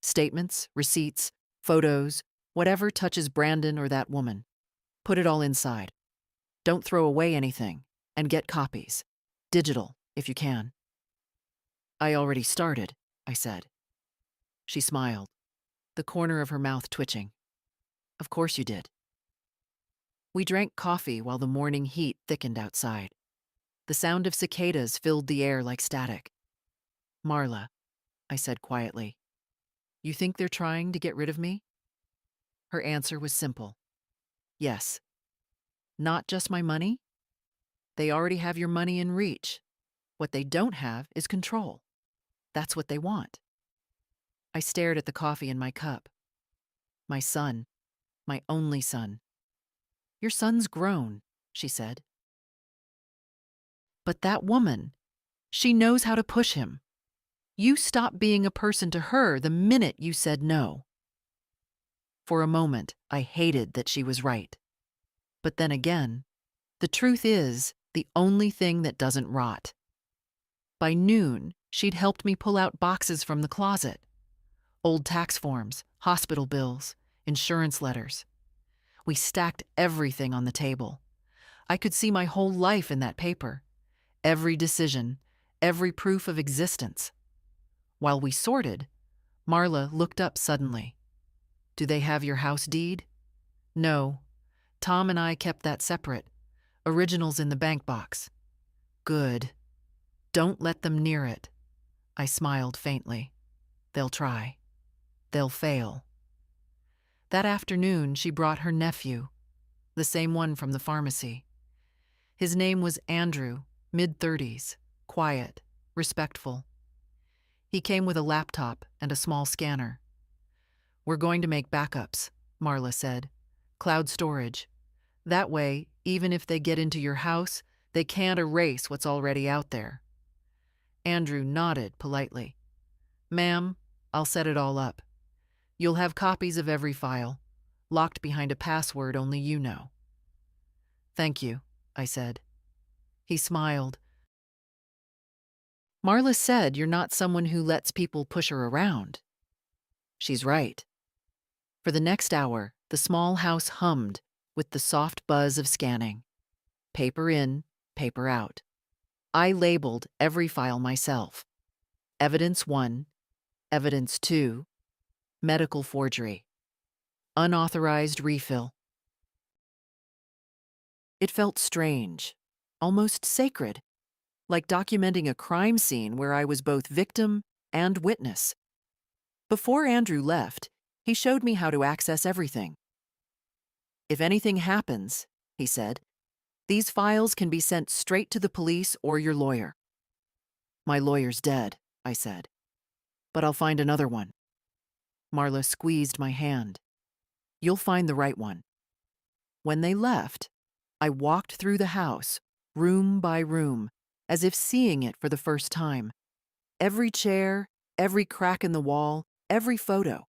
Statements, receipts, photos, whatever touches Brandon or that woman. Put it all inside. Don't throw away anything, and get copies. Digital, if you can. I already started, I said. She smiled, the corner of her mouth twitching. Of course you did. We drank coffee while the morning heat thickened outside. The sound of cicadas filled the air like static. Marla, I said quietly, you think they're trying to get rid of me? Her answer was simple. Yes. Not just my money? They already have your money in reach. What they don't have is control. That's what they want. I stared at the coffee in my cup. My son, my only son. Your son's grown, she said. But that woman, she knows how to push him. You stopped being a person to her the minute you said no. For a moment, I hated that she was right. But then again, the truth is the only thing that doesn't rot. By noon, she'd helped me pull out boxes from the closet. Old tax forms, hospital bills, insurance letters. We stacked everything on the table. I could see my whole life in that paper. Every decision, every proof of existence. While we sorted, Marla looked up suddenly. Do they have your house deed? No. Tom and I kept that separate. Originals in the bank box. Good. Don't let them near it. I smiled faintly. They'll try. They'll fail. That afternoon, she brought her nephew, the same one from the pharmacy. His name was Andrew, mid-30s, quiet, respectful. He came with a laptop and a small scanner. We're going to make backups, Marla said. Cloud storage. That way, even if they get into your house, they can't erase what's already out there. Andrew nodded politely. Ma'am, I'll set it all up. You'll have copies of every file, locked behind a password only you know. Thank you, I said. He smiled. Marla said you're not someone who lets people push her around. She's right. For the next hour, the small house hummed with the soft buzz of scanning. Paper in, paper out. I labeled every file myself. Evidence 1, Evidence 2, medical forgery, unauthorized refill. It felt strange, almost sacred, like documenting a crime scene where I was both victim and witness. Before Andrew left, he showed me how to access everything. If anything happens, he said, these files can be sent straight to the police or your lawyer. My lawyer's dead, I said, but I'll find another one. Marla squeezed my hand. You'll find the right one. When they left, I walked through the house, room by room, as if seeing it for the first time. Every chair, every crack in the wall, every photo,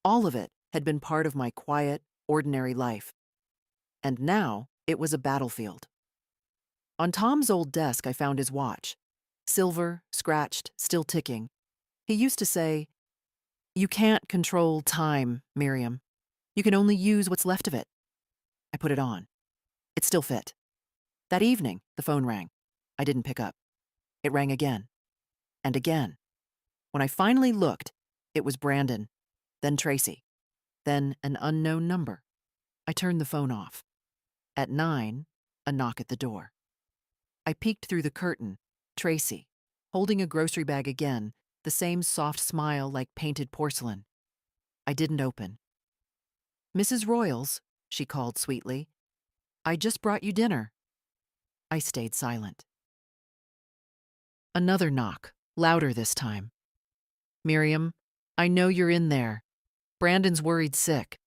all of it had been part of my quiet, ordinary life. And now it was a battlefield. On Tom's old desk, I found his watch. Silver, scratched, still ticking. He used to say, "You can't control time, Miriam. You can only use what's left of it." I put it on. It still fit. That evening, the phone rang. I didn't pick up. It rang again. And again. When I finally looked, it was Brandon, then Tracy, then an unknown number. I turned the phone off. At 9, a knock at the door. I peeked through the curtain. Tracy, holding a grocery bag again, the same soft smile like painted porcelain. I didn't open. "Mrs. Royals," she called sweetly. "I just brought you dinner." I stayed silent. Another knock, louder this time. "Miriam, I know you're in there. Brandon's worried sick."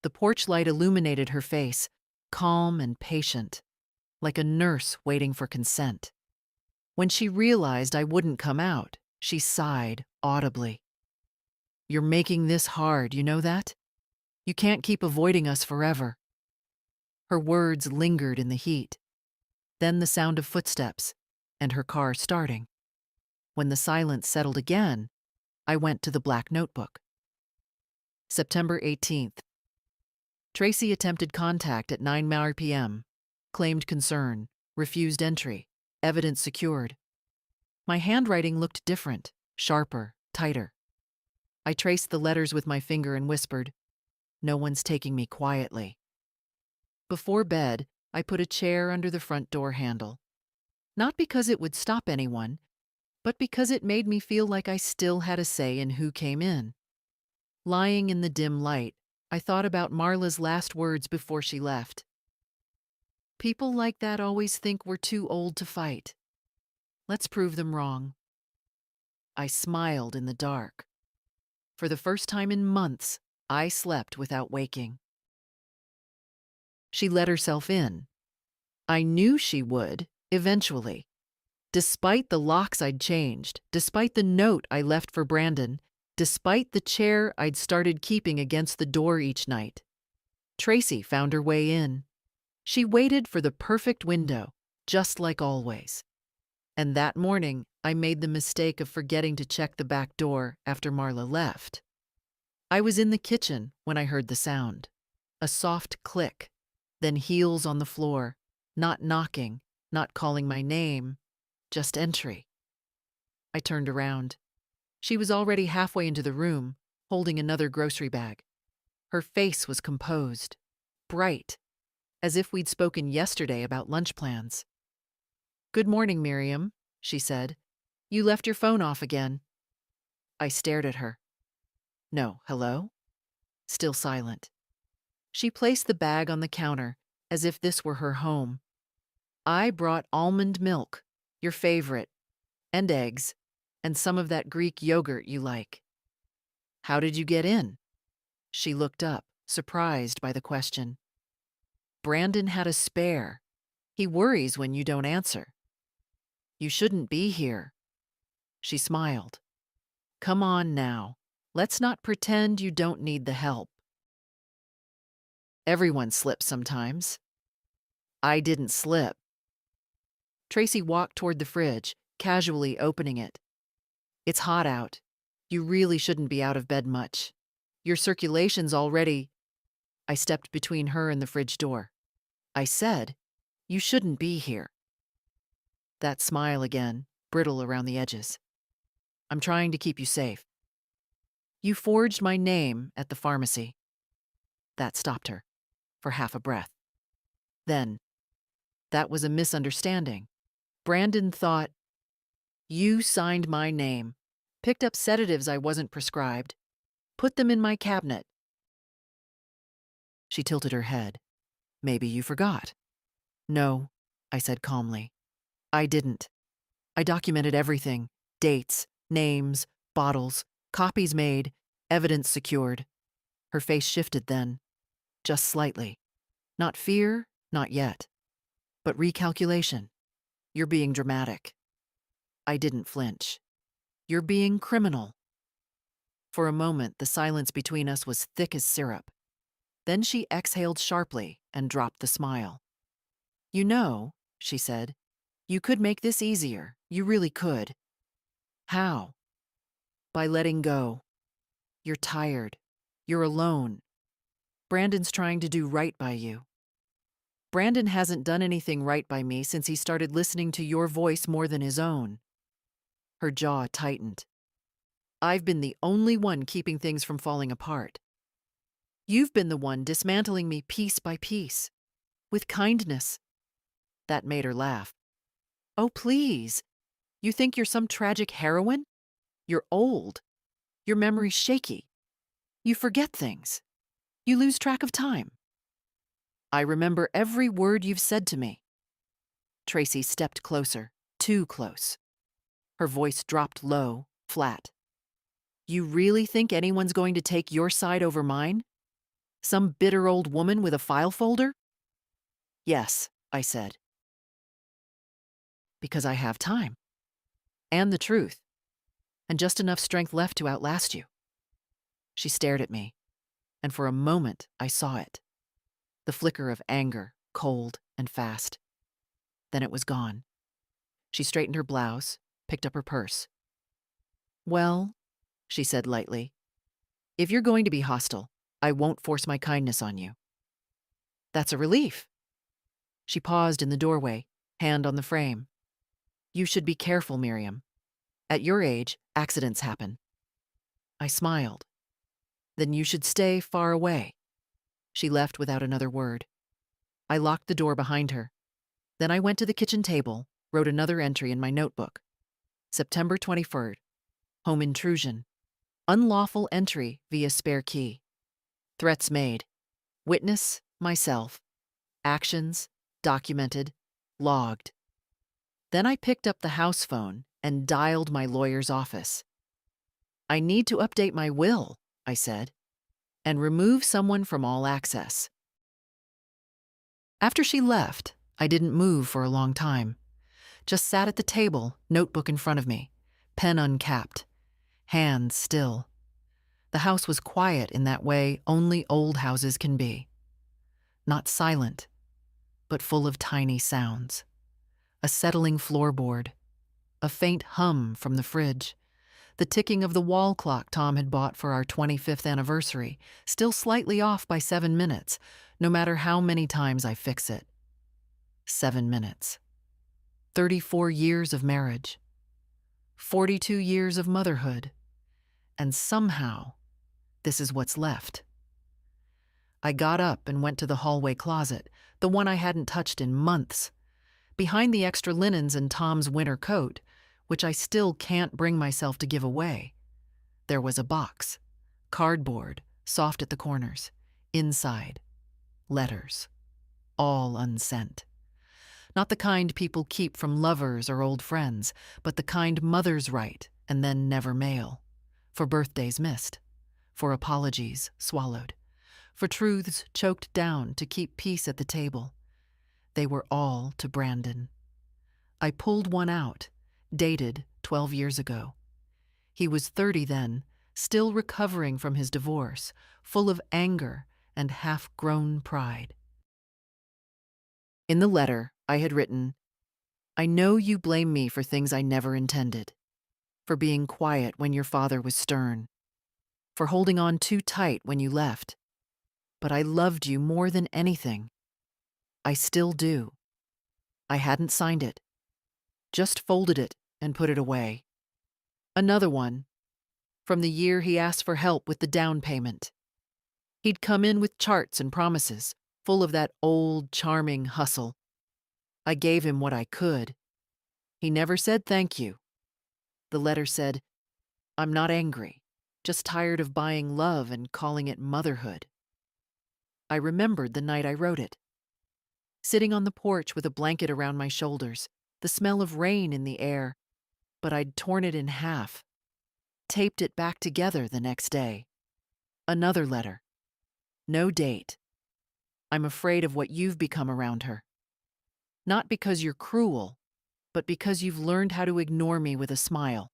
The porch light illuminated her face, calm and patient, like a nurse waiting for consent. When she realized I wouldn't come out, she sighed audibly. "You're making this hard, you know that? You can't keep avoiding us forever." Her words lingered in the heat. Then the sound of footsteps, and her car starting. When the silence settled again, I went to the black notebook. September 18th. Tracy attempted contact at 9 p.m., claimed concern, refused entry, evidence secured. My handwriting looked different, sharper, tighter. I traced the letters with my finger and whispered, "No one's taking me quietly." Before bed, I put a chair under the front door handle. Not because it would stop anyone, but because it made me feel like I still had a say in who came in. Lying in the dim light, I thought about Marla's last words before she left. "People like that always think we're too old to fight. Let's prove them wrong." I smiled in the dark. For the first time in months, I slept without waking. She let herself in. I knew she would, eventually. Despite the locks I'd changed, despite the note I left for Brandon, despite the chair I'd started keeping against the door each night. Tracy found her way in. She waited for the perfect window, just like always. And that morning, I made the mistake of forgetting to check the back door after Marla left. I was in the kitchen when I heard the sound. A soft click, then heels on the floor, not knocking, not calling my name, just entry. I turned around. She was already halfway into the room, holding another grocery bag. Her face was composed, bright, as if we'd spoken yesterday about lunch plans. "Good morning, Miriam," she said. "You left your phone off again." I stared at her. "No, hello?" Still silent. She placed the bag on the counter, as if this were her home. "I brought almond milk, your favorite, and eggs, and some of that Greek yogurt you like." "How did you get in?" She looked up, surprised by the question. "Brandon had a spare. He worries when you don't answer." "You shouldn't be here." She smiled. "Come on now. Let's not pretend you don't need the help." "Everyone slips sometimes." "I didn't slip." Tracy walked toward the fridge, casually opening it. It's hot out. You really shouldn't be out of bed much. Your circulation's already. I stepped between her and the fridge door. I said, you shouldn't be here. That smile again, brittle around the edges. I'm trying to keep you safe. You forged my name at the pharmacy. That stopped her, for half a breath. Then, that was a misunderstanding. Brandon thought, you signed my name, picked up sedatives I wasn't prescribed, put them in my cabinet. She tilted her head. Maybe you forgot. No, I said calmly. I didn't. I documented everything. Dates, names, bottles, copies made, evidence secured. Her face shifted then, just slightly. Not fear, not yet. But recalculation. You're being dramatic. I didn't flinch. You're being criminal. For a moment, the silence between us was thick as syrup. Then she exhaled sharply and dropped the smile. You know, she said, you could make this easier. You really could. How? By letting go. You're tired. You're alone. Brandon's trying to do right by you. Brandon hasn't done anything right by me since he started listening to your voice more than his own. Her jaw tightened. I've been the only one keeping things from falling apart. You've been the one dismantling me piece by piece, with kindness. That made her laugh. Oh, please. You think you're some tragic heroine? You're old. Your memory's shaky. You forget things. You lose track of time. I remember every word you've said to me. Tracy stepped closer, too close. Her voice dropped low, flat. You really think anyone's going to take your side over mine? Some bitter old woman with a file folder? Yes, I said. Because I have time. And the truth. And just enough strength left to outlast you. She stared at me, and for a moment I saw it. The flicker of anger, cold and fast. Then it was gone. She straightened her blouse, picked up her purse. Well, she said lightly, if you're going to be hostile, I won't force my kindness on you. That's a relief. She paused in the doorway, hand on the frame. You should be careful, Miriam. At your age, accidents happen. I smiled. Then you should stay far away. She left without another word. I locked the door behind her. Then I went to the kitchen table, wrote another entry in my notebook. September 23rd. Home intrusion. Unlawful entry via spare key. Threats made. Witness, myself. Actions, documented, logged. Then I picked up the house phone and dialed my lawyer's office. I need to update my will, I said, and remove someone from all access. After she left, I didn't move for a long time. Just sat at the table, notebook in front of me, pen uncapped, hands still. The house was quiet in that way only old houses can be. Not silent, but full of tiny sounds. A settling floorboard, a faint hum from the fridge, the ticking of the wall clock Tom had bought for our 25th anniversary, still slightly off by 7 minutes, no matter how many times I fix it. 7 minutes. 34 years of marriage. 42 years of motherhood. And somehow, this is what's left. I got up and went to the hallway closet, the one I hadn't touched in months. Behind the extra linens and Tom's winter coat, which I still can't bring myself to give away, there was a box. Cardboard, soft at the corners. Inside, letters. All unsent. Not the kind people keep from lovers or old friends, but the kind mothers write and then never mail. For birthdays missed. For apologies swallowed. For truths choked down to keep peace at the table. They were all to Brandon. I pulled one out, dated 12 years ago. He was 30 then, still recovering from his divorce, full of anger and half-grown pride. In the letter, I had written, I know you blame me for things I never intended, for being quiet when your father was stern, for holding on too tight when you left. But I loved you more than anything. I still do. I hadn't signed it, just folded it and put it away. Another one, from the year he asked for help with the down payment. He'd come in with charts and promises, full of that old, charming hustle. I gave him what I could. He never said thank you. The letter said, I'm not angry, just tired of buying love and calling it motherhood. I remembered the night I wrote it. Sitting on the porch with a blanket around my shoulders, the smell of rain in the air, but I'd torn it in half, taped it back together the next day. Another letter. No date. I'm afraid of what you've become around her. Not because you're cruel, but because you've learned how to ignore me with a smile.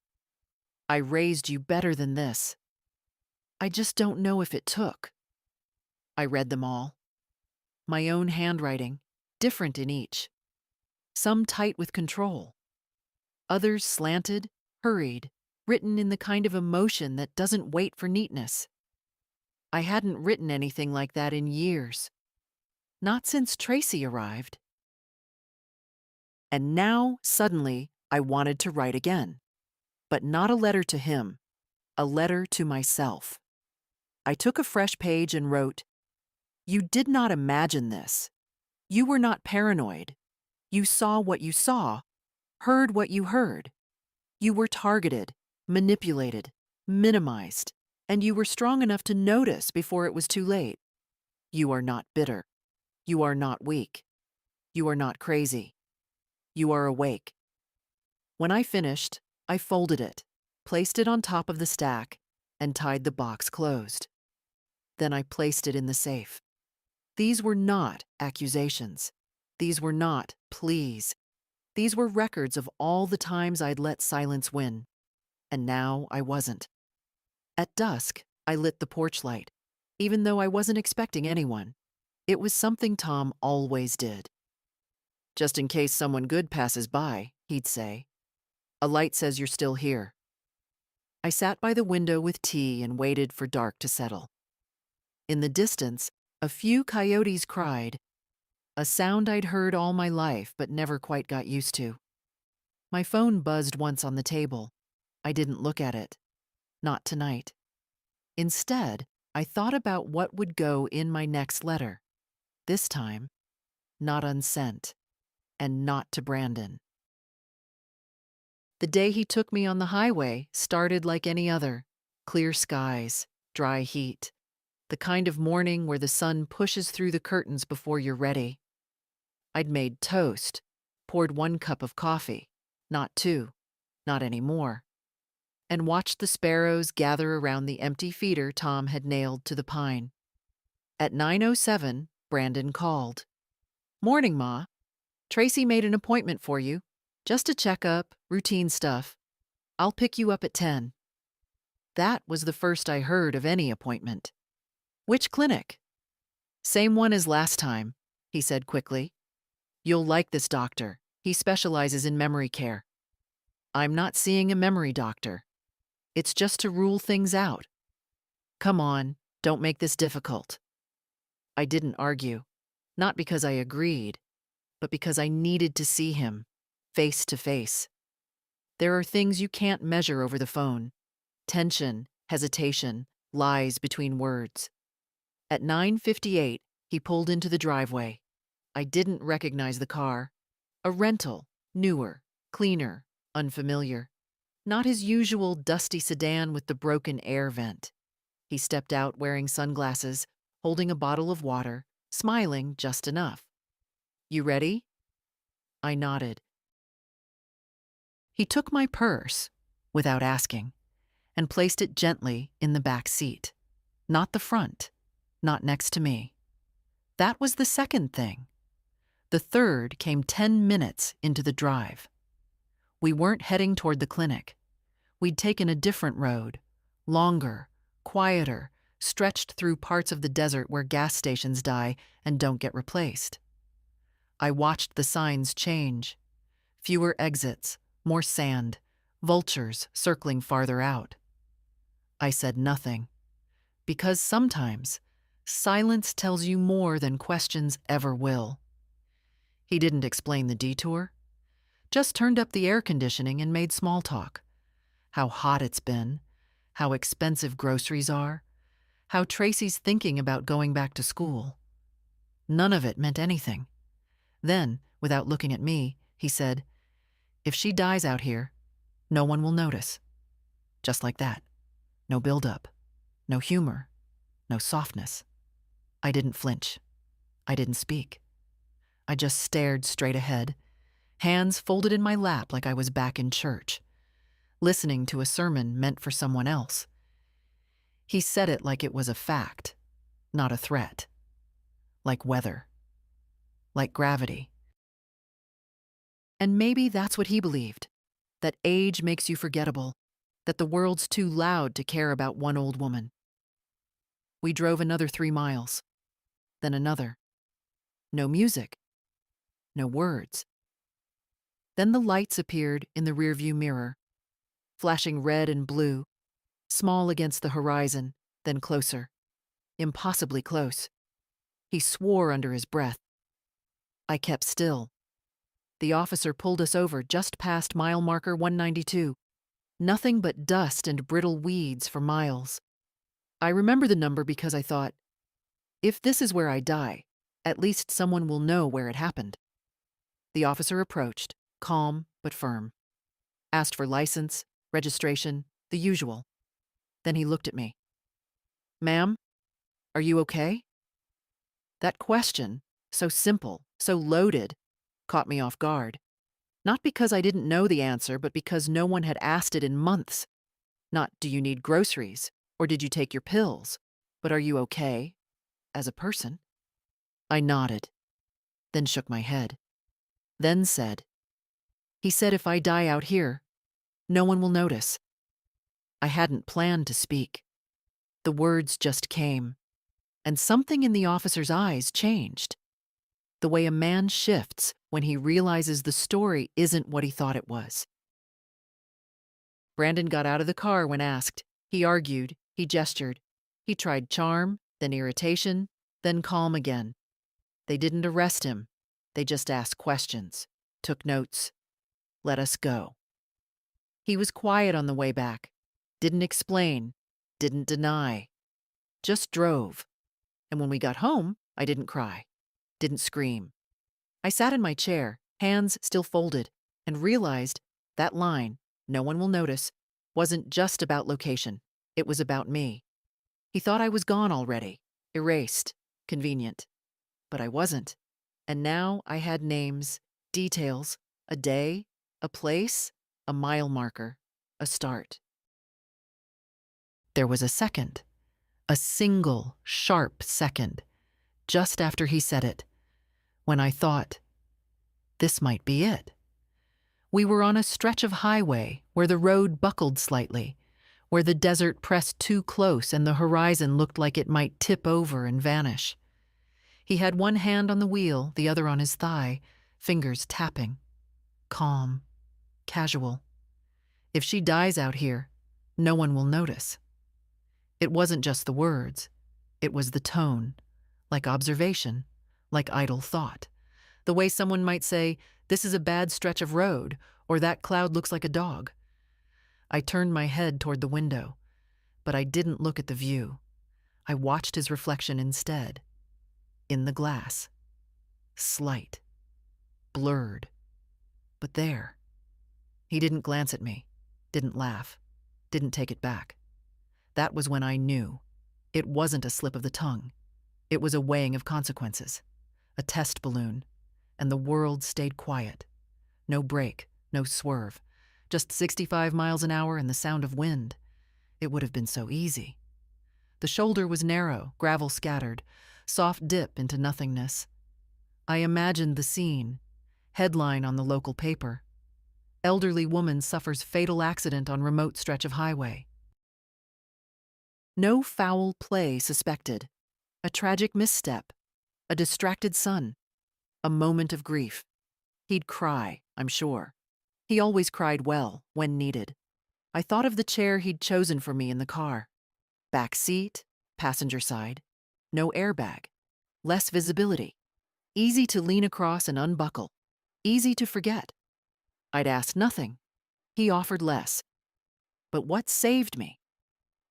I raised you better than this. I just don't know if it took. I read them all. My own handwriting, different in each. Some tight with control. Others slanted, hurried, written in the kind of emotion that doesn't wait for neatness. I hadn't written anything like that in years. Not since Tracy arrived. And now, suddenly, I wanted to write again. But not a letter to him, a letter to myself. I took a fresh page and wrote, You did not imagine this. You were not paranoid. You saw what you saw, heard what you heard. You were targeted, manipulated, minimized, and you were strong enough to notice before it was too late. You are not bitter. You are not weak. You are not crazy. You are awake. When I finished, I folded it, placed it on top of the stack, and tied the box closed. Then I placed it in the safe. These were not accusations. These were not pleas. These were records of all the times I'd let silence win. And now I wasn't. At dusk, I lit the porch light, even though I wasn't expecting anyone. It was something Tom always did. Just in case someone good passes by, he'd say, A light says you're still here. I sat by the window with tea and waited for dark to settle. In the distance, a few coyotes cried, a sound I'd heard all my life but never quite got used to. My phone buzzed once on the table. I didn't look at it. Not tonight. Instead, I thought about what would go in my next letter. This time, not unsent, and not to Brandon. The day he took me on the highway started like any other. Clear skies, dry heat, the kind of morning where the sun pushes through the curtains before you're ready. I'd made toast, poured 1 cup of coffee, not 2, not any more, and watched the sparrows gather around the empty feeder Tom had nailed to the pine. At 9:07, Brandon called. Morning, Ma. Tracy made an appointment for you. Just a checkup, routine stuff. I'll pick you up at 10. That was the first I heard of any appointment. Which clinic? Same one as last time, he said quickly. You'll like this doctor. He specializes in memory care. I'm not seeing a memory doctor. It's just to rule things out. Come on, don't make this difficult. I didn't argue, not because I agreed, but because I needed to see him, face to face. There are things you can't measure over the phone. Tension, hesitation, lies between words. At 9:58, he pulled into the driveway. I didn't recognize the car. A rental, newer, cleaner, unfamiliar. Not his usual dusty sedan with the broken air vent. He stepped out wearing sunglasses, holding a bottle of water, smiling just enough. You ready? I nodded. He took my purse, without asking, and placed it gently in the back seat. Not the front, not next to me. That was the second thing. The third came 10 minutes into the drive. We weren't heading toward the clinic. We'd taken a different road, longer, quieter, stretched through parts of the desert where gas stations die and don't get replaced. I watched the signs change. Fewer exits, more sand, vultures circling farther out. I said nothing, because sometimes silence tells you more than questions ever will. He didn't explain the detour, just turned up the air conditioning and made small talk. How hot it's been, how expensive groceries are, how Tracy's thinking about going back to school. None of it meant anything. Then, without looking at me, he said, "If she dies out here, no one will notice." Just like that. No build-up, no humor, no softness. I didn't flinch. I didn't speak. I just stared straight ahead, hands folded in my lap like I was back in church, listening to a sermon meant for someone else. He said it like it was a fact, not a threat. Like weather. Like gravity. And maybe that's what he believed, that age makes you forgettable, that the world's too loud to care about one old woman. We drove another 3 miles, then another. No music, no words. Then the lights appeared in the rearview mirror, flashing red and blue, small against the horizon, then closer, impossibly close. He swore under his breath. I kept still. The officer pulled us over just past mile marker 192. Nothing but dust and brittle weeds for miles. I remember the number because I thought, if this is where I die, at least someone will know where it happened. The officer approached, calm but firm. Asked for license, registration, the usual. Then he looked at me. "Ma'am, are you okay?" That question, so simple, so loaded, caught me off guard. Not because I didn't know the answer, but because no one had asked it in months. Not, "Do you need groceries?" or "Did you take your pills?" but "Are you okay?" as a person. I nodded, then shook my head, then said, "He said if I die out here, no one will notice." I hadn't planned to speak. The words just came, and something in the officer's eyes changed. The way a man shifts when he realizes the story isn't what he thought it was. Brandon got out of the car when asked. He argued, he gestured. He tried charm, then irritation, then calm again. They didn't arrest him. They just asked questions, took notes, let us go. He was quiet on the way back, didn't explain, didn't deny, just drove. And when we got home, I didn't cry, didn't scream. I sat in my chair, hands still folded, and realized that line, "No one will notice," wasn't just about location. It was about me. He thought I was gone already, erased, convenient. But I wasn't. And now I had names, details, a day, a place, a mile marker, a start. There was a second, a single, sharp second, just after he said it, when I thought, this might be it. We were on a stretch of highway where the road buckled slightly, where the desert pressed too close and the horizon looked like it might tip over and vanish. He had one hand on the wheel, the other on his thigh, fingers tapping. Calm, casual. If she dies out here, no one will notice. It wasn't just the words. It was the tone, like observation, like idle thought. The way someone might say, "This is a bad stretch of road," or "That cloud looks like a dog." I turned my head toward the window, but I didn't look at the view. I watched his reflection instead. In the glass. Slight. Blurred. But there. He didn't glance at me, didn't laugh, didn't take it back. That was when I knew. It wasn't a slip of the tongue. It was a weighing of consequences. A test balloon. And the world stayed quiet. No break, no swerve. Just 65 miles an hour and the sound of wind. It would have been so easy. The shoulder was narrow, gravel scattered, soft dip into nothingness. I imagined the scene. Headline on the local paper. Elderly woman suffers fatal accident on remote stretch of highway. No foul play suspected. A tragic misstep. A distracted son. A moment of grief. He'd cry, I'm sure. He always cried well, when needed. I thought of the chair he'd chosen for me in the car. Back seat, passenger side. No airbag. Less visibility. Easy to lean across and unbuckle. Easy to forget. I'd asked nothing. He offered less. But what saved me,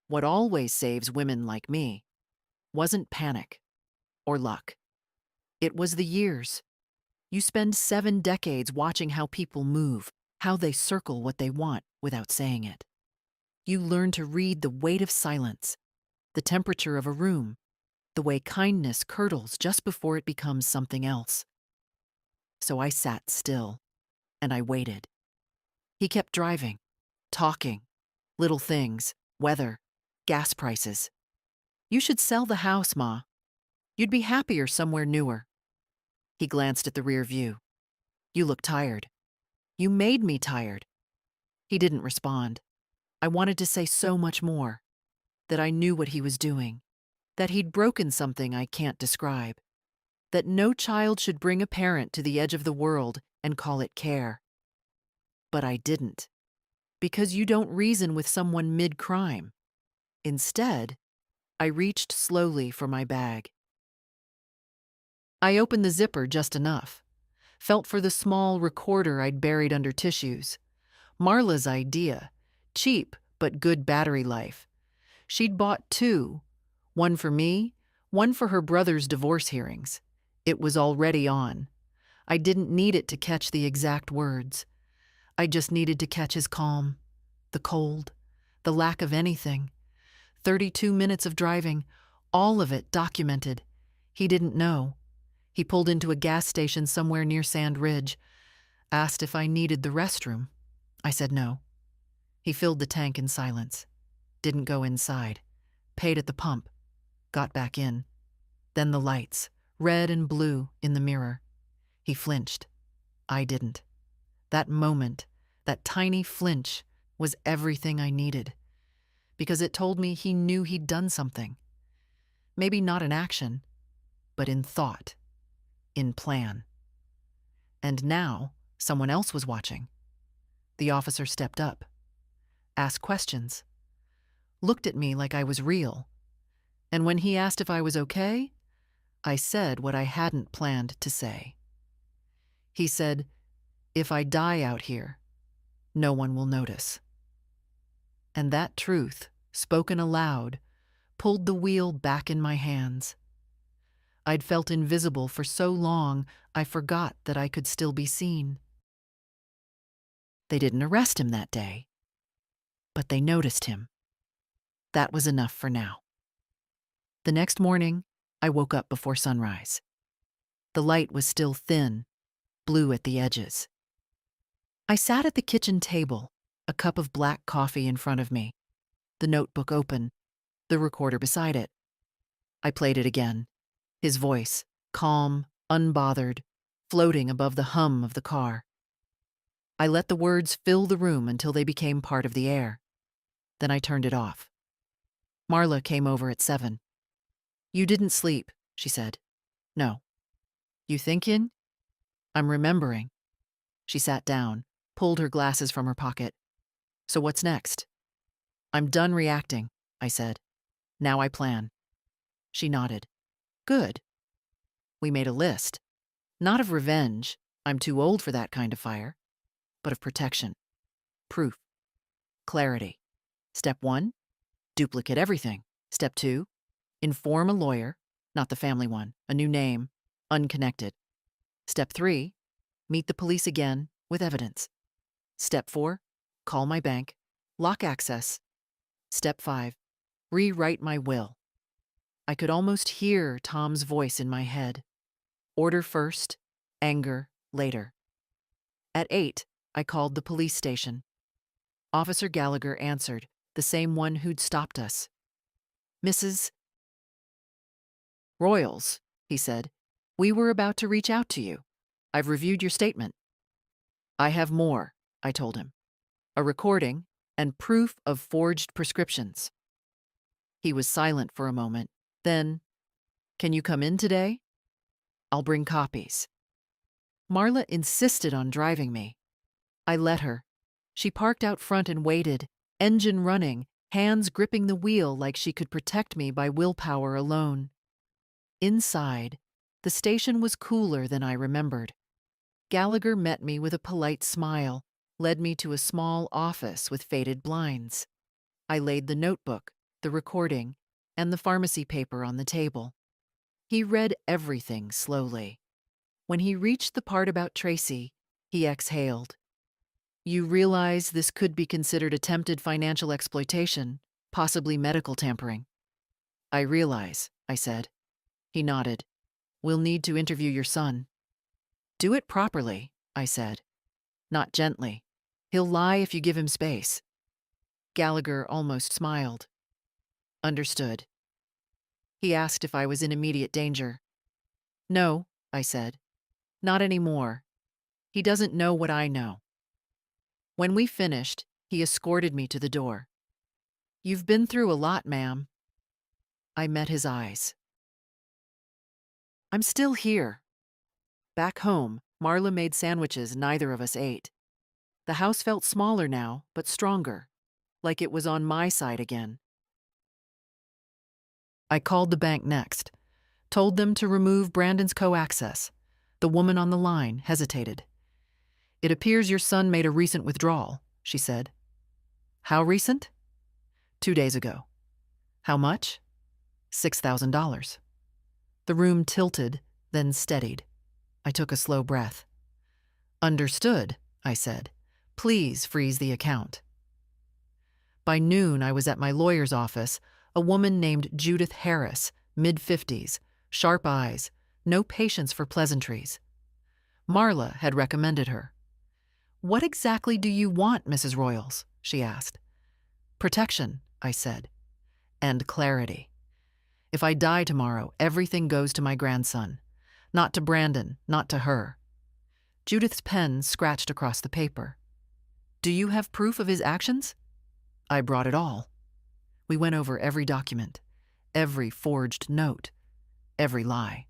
what always saves women like me, wasn't panic or luck. It was the years. You spend 7 decades watching how people move, how they circle what they want without saying it. You learn to read the weight of silence, the temperature of a room, the way kindness curdles just before it becomes something else. So I sat still, and I waited. He kept driving, talking, little things, weather, gas prices. You should sell the house, Ma. You'd be happier somewhere newer. He glanced at the rear view. You look tired. You made me tired. He didn't respond. I wanted to say so much more. That I knew what he was doing. That he'd broken something I can't describe. That no child should bring a parent to the edge of the world and call it care. But I didn't. Because you don't reason with someone mid-crime. Instead, I reached slowly for my bag. I opened the zipper just enough. Felt for the small recorder I'd buried under tissues. Marla's idea. Cheap, but good battery life. She'd bought 2. One for me, one for her brother's divorce hearings. It was already on. I didn't need it to catch the exact words. I just needed to catch his calm, the cold, the lack of anything. 32 minutes of driving, all of it documented. He didn't know. He pulled into a gas station somewhere near Sand Ridge, asked if I needed the restroom. I said no. He filled the tank in silence, didn't go inside, paid at the pump, got back in. Then the lights, red and blue, in the mirror. He flinched. I didn't. That moment, that tiny flinch, was everything I needed. Because it told me he knew he'd done something. Maybe not in action, but in thought, in plan. And now, someone else was watching. The officer stepped up, asked questions, looked at me like I was real. And when he asked if I was okay, I said what I hadn't planned to say. He said, if I die out here, no one will notice. And that truth, spoken aloud, pulled the wheel back in my hands. I'd felt invisible for so long, I forgot that I could still be seen. They didn't arrest him that day, but they noticed him. That was enough for now. The next morning, I woke up before sunrise. The light was still thin, blue at the edges. I sat at the kitchen table, a cup of black coffee in front of me, the notebook open, the recorder beside it. I played it again, his voice, calm, unbothered, floating above the hum of the car. I let the words fill the room until they became part of the air. Then I turned it off. Marla came over at 7. You didn't sleep, she said. No. You thinking? I'm remembering. She sat down, pulled her glasses from her pocket. So what's next? I'm done reacting, I said. Now I plan. She nodded. Good. We made a list. Not of revenge, I'm too old for that kind of fire, but of protection. Proof. Clarity. Step 1, duplicate everything. Step 2, inform a lawyer, not the family one, a new name, unconnected. Step 3, meet the police again with evidence. Step 4, call my bank, lock access. Step 5, rewrite my will. I could almost hear Tom's voice in my head. Order first, anger later. At 8, I called the police station. Officer Gallagher answered, the same one who'd stopped us. Mrs. Royals, he said, we were about to reach out to you. I've reviewed your statement. I have more, I told him. A recording and proof of forged prescriptions. He was silent for a moment. Then, can you come in today? I'll bring copies. Marla insisted on driving me. I let her. She parked out front and waited, engine running, hands gripping the wheel like she could protect me by willpower alone. Inside, the station was cooler than I remembered. Gallagher met me with a polite smile, led me to a small office with faded blinds. I laid the notebook, the recording, and the pharmacy paper on the table. He read everything slowly. When he reached the part about Tracy, he exhaled. You realize this could be considered attempted financial exploitation, possibly medical tampering. I realize, I said. He nodded. We'll need to interview your son. Do it properly, I said. Not gently. He'll lie if you give him space. Gallagher almost smiled. Understood. He asked if I was in immediate danger. No, I said. Not anymore. He doesn't know what I know. When we finished, he escorted me to the door. You've been through a lot, ma'am. I met his eyes. I'm still here. Back home, Marla made sandwiches neither of us ate. The house felt smaller now, but stronger, like it was on my side again. I called the bank next, told them to remove Brandon's co-access. The woman on the line hesitated. It appears your son made a recent withdrawal, she said. How recent? 2 days ago. How much? $6,000. The room tilted, then steadied. I took a slow breath. Understood, I said. Please freeze the account. By noon, I was at my lawyer's office, a woman named Judith Harris, mid-50s, sharp eyes, no patience for pleasantries. Marla had recommended her. What exactly do you want, Mrs. Royals? She asked. Protection, I said, and clarity. If I die tomorrow, everything goes to my grandson. Not to Brandon, not to her. Judith's pen scratched across the paper. Do you have proof of his actions? I brought it all. We went over every document, every forged note, every lie.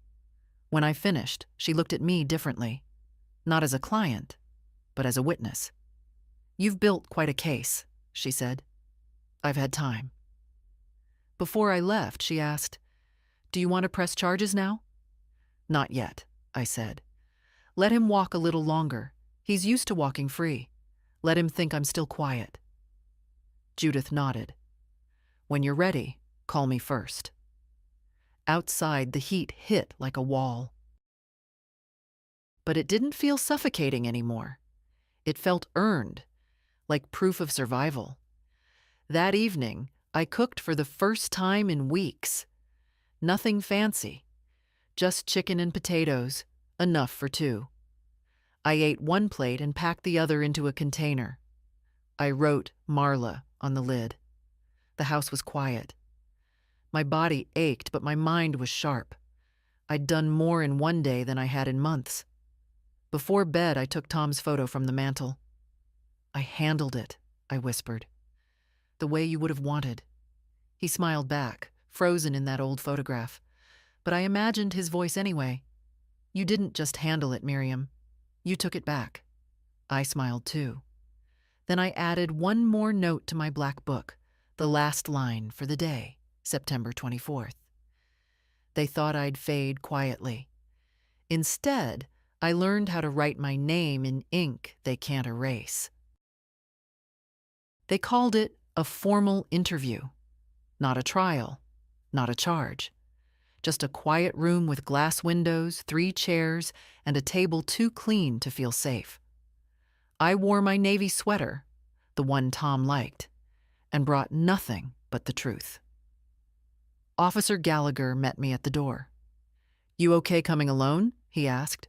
When I finished, she looked at me differently, not as a client, but as a witness. You've built quite a case, she said. I've had time. Before I left, she asked, Do you want to press charges now? Not yet, I said. Let him walk a little longer. He's used to walking free. Let him think I'm still quiet. Judith nodded. When you're ready, call me first. Outside, the heat hit like a wall. But it didn't feel suffocating anymore. It felt earned, like proof of survival. That evening, I cooked for the first time in weeks. Nothing fancy, just chicken and potatoes, enough for 2. I ate one plate and packed the other into a container. I wrote Marla on the lid. The house was quiet. My body ached, but my mind was sharp. I'd done more in one day than I had in months. Before bed, I took Tom's photo from the mantel. I handled it, I whispered. The way you would have wanted. He smiled back, frozen in that old photograph. But I imagined his voice anyway. You didn't just handle it, Miriam. You took it back. I smiled too. Then I added one more note to my black book, the last line for the day, September 24th. They thought I'd fade quietly. Instead, I learned how to write my name in ink they can't erase. They called it a formal interview. Not a trial, not a charge. Just a quiet room with glass windows, 3 chairs, and a table too clean to feel safe. I wore my navy sweater, the one Tom liked, and brought nothing but the truth. Officer Gallagher met me at the door. You okay coming alone? He asked.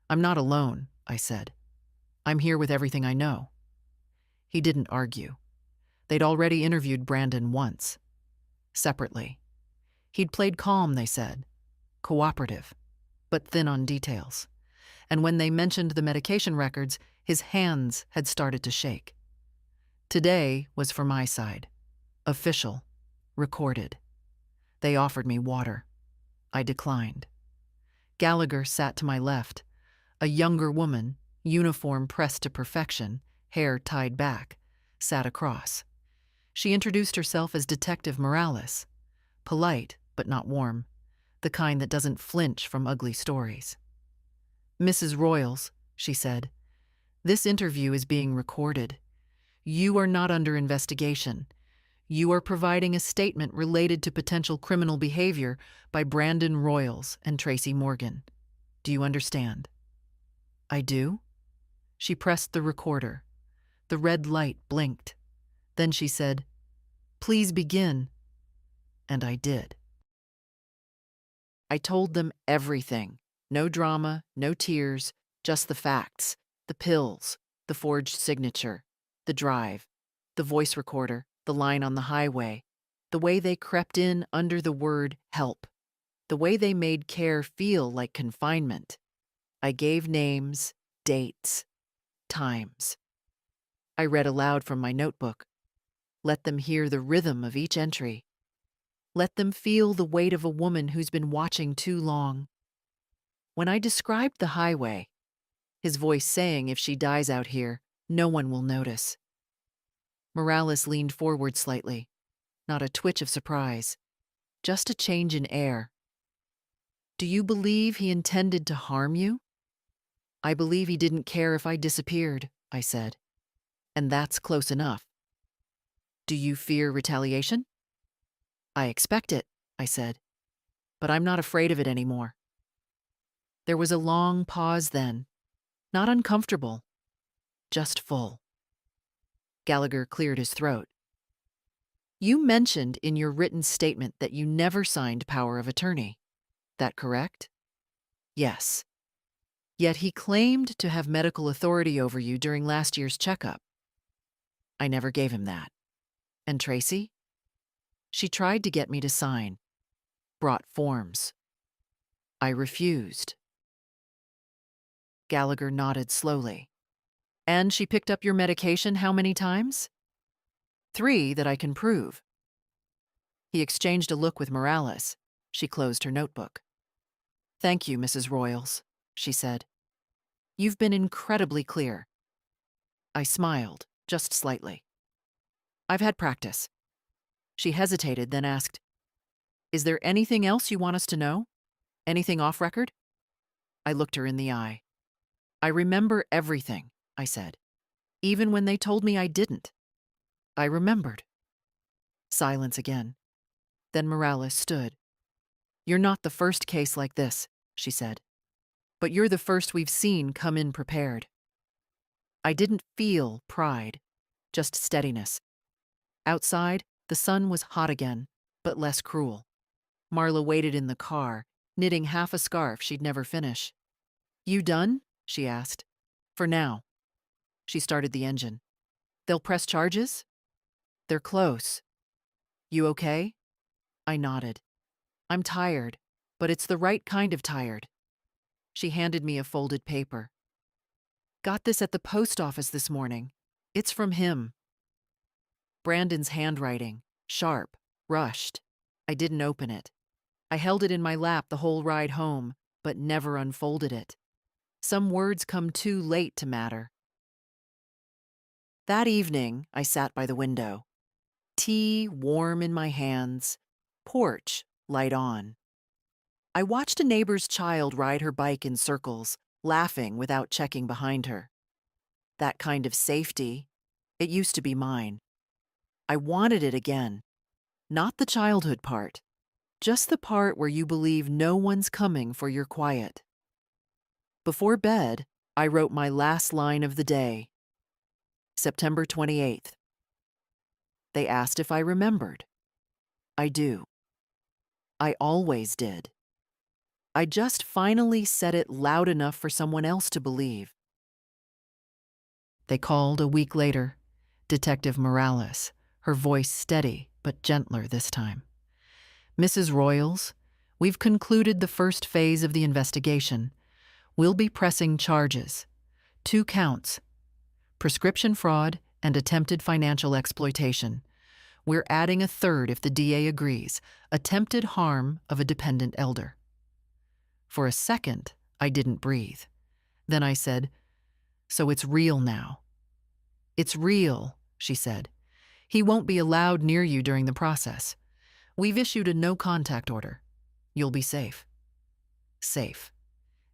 I'm not alone, I said. I'm here with everything I know. He didn't argue. They'd already interviewed Brandon once. Separately. He'd played calm, they said. Cooperative, but thin on details. And when they mentioned the medication records, his hands had started to shake. Today was for my side. Official. Recorded. They offered me water. I declined. Gallagher sat to my left, A younger woman, uniform pressed to perfection, hair tied back, sat across. She introduced herself as Detective Morales, polite but not warm, the kind that doesn't flinch from ugly stories. "Mrs. Royals," she said, "this interview is being recorded. You are not under investigation. You are providing a statement related to potential criminal behavior by Brandon Royals and Tracy Morgan. Do you understand?" "I do." She pressed the recorder. The red light blinked. Then she said, "Please begin." And I did. I told them everything. No drama, no tears, just the facts, the pills, the forged signature, the drive, the voice recorder, the line on the highway, the way they crept in under the word help, the way they made care feel like confinement. I gave names, dates, times. I read aloud from my notebook. Let them hear the rhythm of each entry. Let them feel the weight of a woman who's been watching too long. When I described the highway, his voice saying if she dies out here, no one will notice. Morales leaned forward slightly, not a twitch of surprise, just a change in air. "Do you believe he intended to harm you?" "I believe he didn't care if I disappeared," I said. "And that's close enough." "Do you fear retaliation?" "I expect it," I said, "but I'm not afraid of it anymore." There was a long pause then, not uncomfortable, just full. Gallagher cleared his throat. "You mentioned in your written statement that you never signed power of attorney. That correct?" "Yes." "Yet he claimed to have medical authority over you during last year's checkup." "I never gave him that." "And Tracy?" "She tried to get me to sign. Brought forms. I refused." Gallagher nodded slowly. "And she picked up your medication how many times?" "3 that I can prove." He exchanged a look with Morales. She closed her notebook. "Thank you, Mrs. Royals," she said. "You've been incredibly clear." I smiled, just slightly. "I've had practice." She hesitated, then asked, "Is there anything else you want us to know? Anything off record?" I looked her in the eye. "I remember everything," I said. "Even when they told me I didn't. I remembered." Silence again. Then Morales stood. "You're not the first case like this," she said. "But you're the first we've seen come in prepared." I didn't feel pride, just steadiness. Outside, the sun was hot again, but less cruel. Marla waited in the car, knitting half a scarf she'd never finish. "You done?" she asked. "For now." She started the engine. "They'll press charges?" "They're close." "You okay?" I nodded. "I'm tired, but it's the right kind of tired." She handed me a folded paper. "Got this at the post office this morning. It's from him." Brandon's handwriting, sharp, rushed. I didn't open it. I held it in my lap the whole ride home, but never unfolded it. Some words come too late to matter. That evening, I sat by the window. Tea warm in my hands, porch light on. I watched a neighbor's child ride her bike in circles, laughing without checking behind her. That kind of safety, it used to be mine. I wanted it again. Not the childhood part, just the part where you believe no one's coming for your quiet. Before bed, I wrote my last line of the day. September 28th. They asked if I remembered. I do. I always did. I just finally said it loud enough for someone else to believe. They called a week later. Detective Morales, her voice steady but gentler this time. "Mrs. Royals, we've concluded the first phase of the investigation. We'll be pressing charges. 2 counts. Prescription fraud and attempted financial exploitation. We're adding a third if the DA agrees, attempted harm of a dependent elder." For a second, I didn't breathe. Then I said, "So it's real now." "It's real," she said. "He won't be allowed near you during the process. We've issued a no-contact order. You'll be safe." Safe.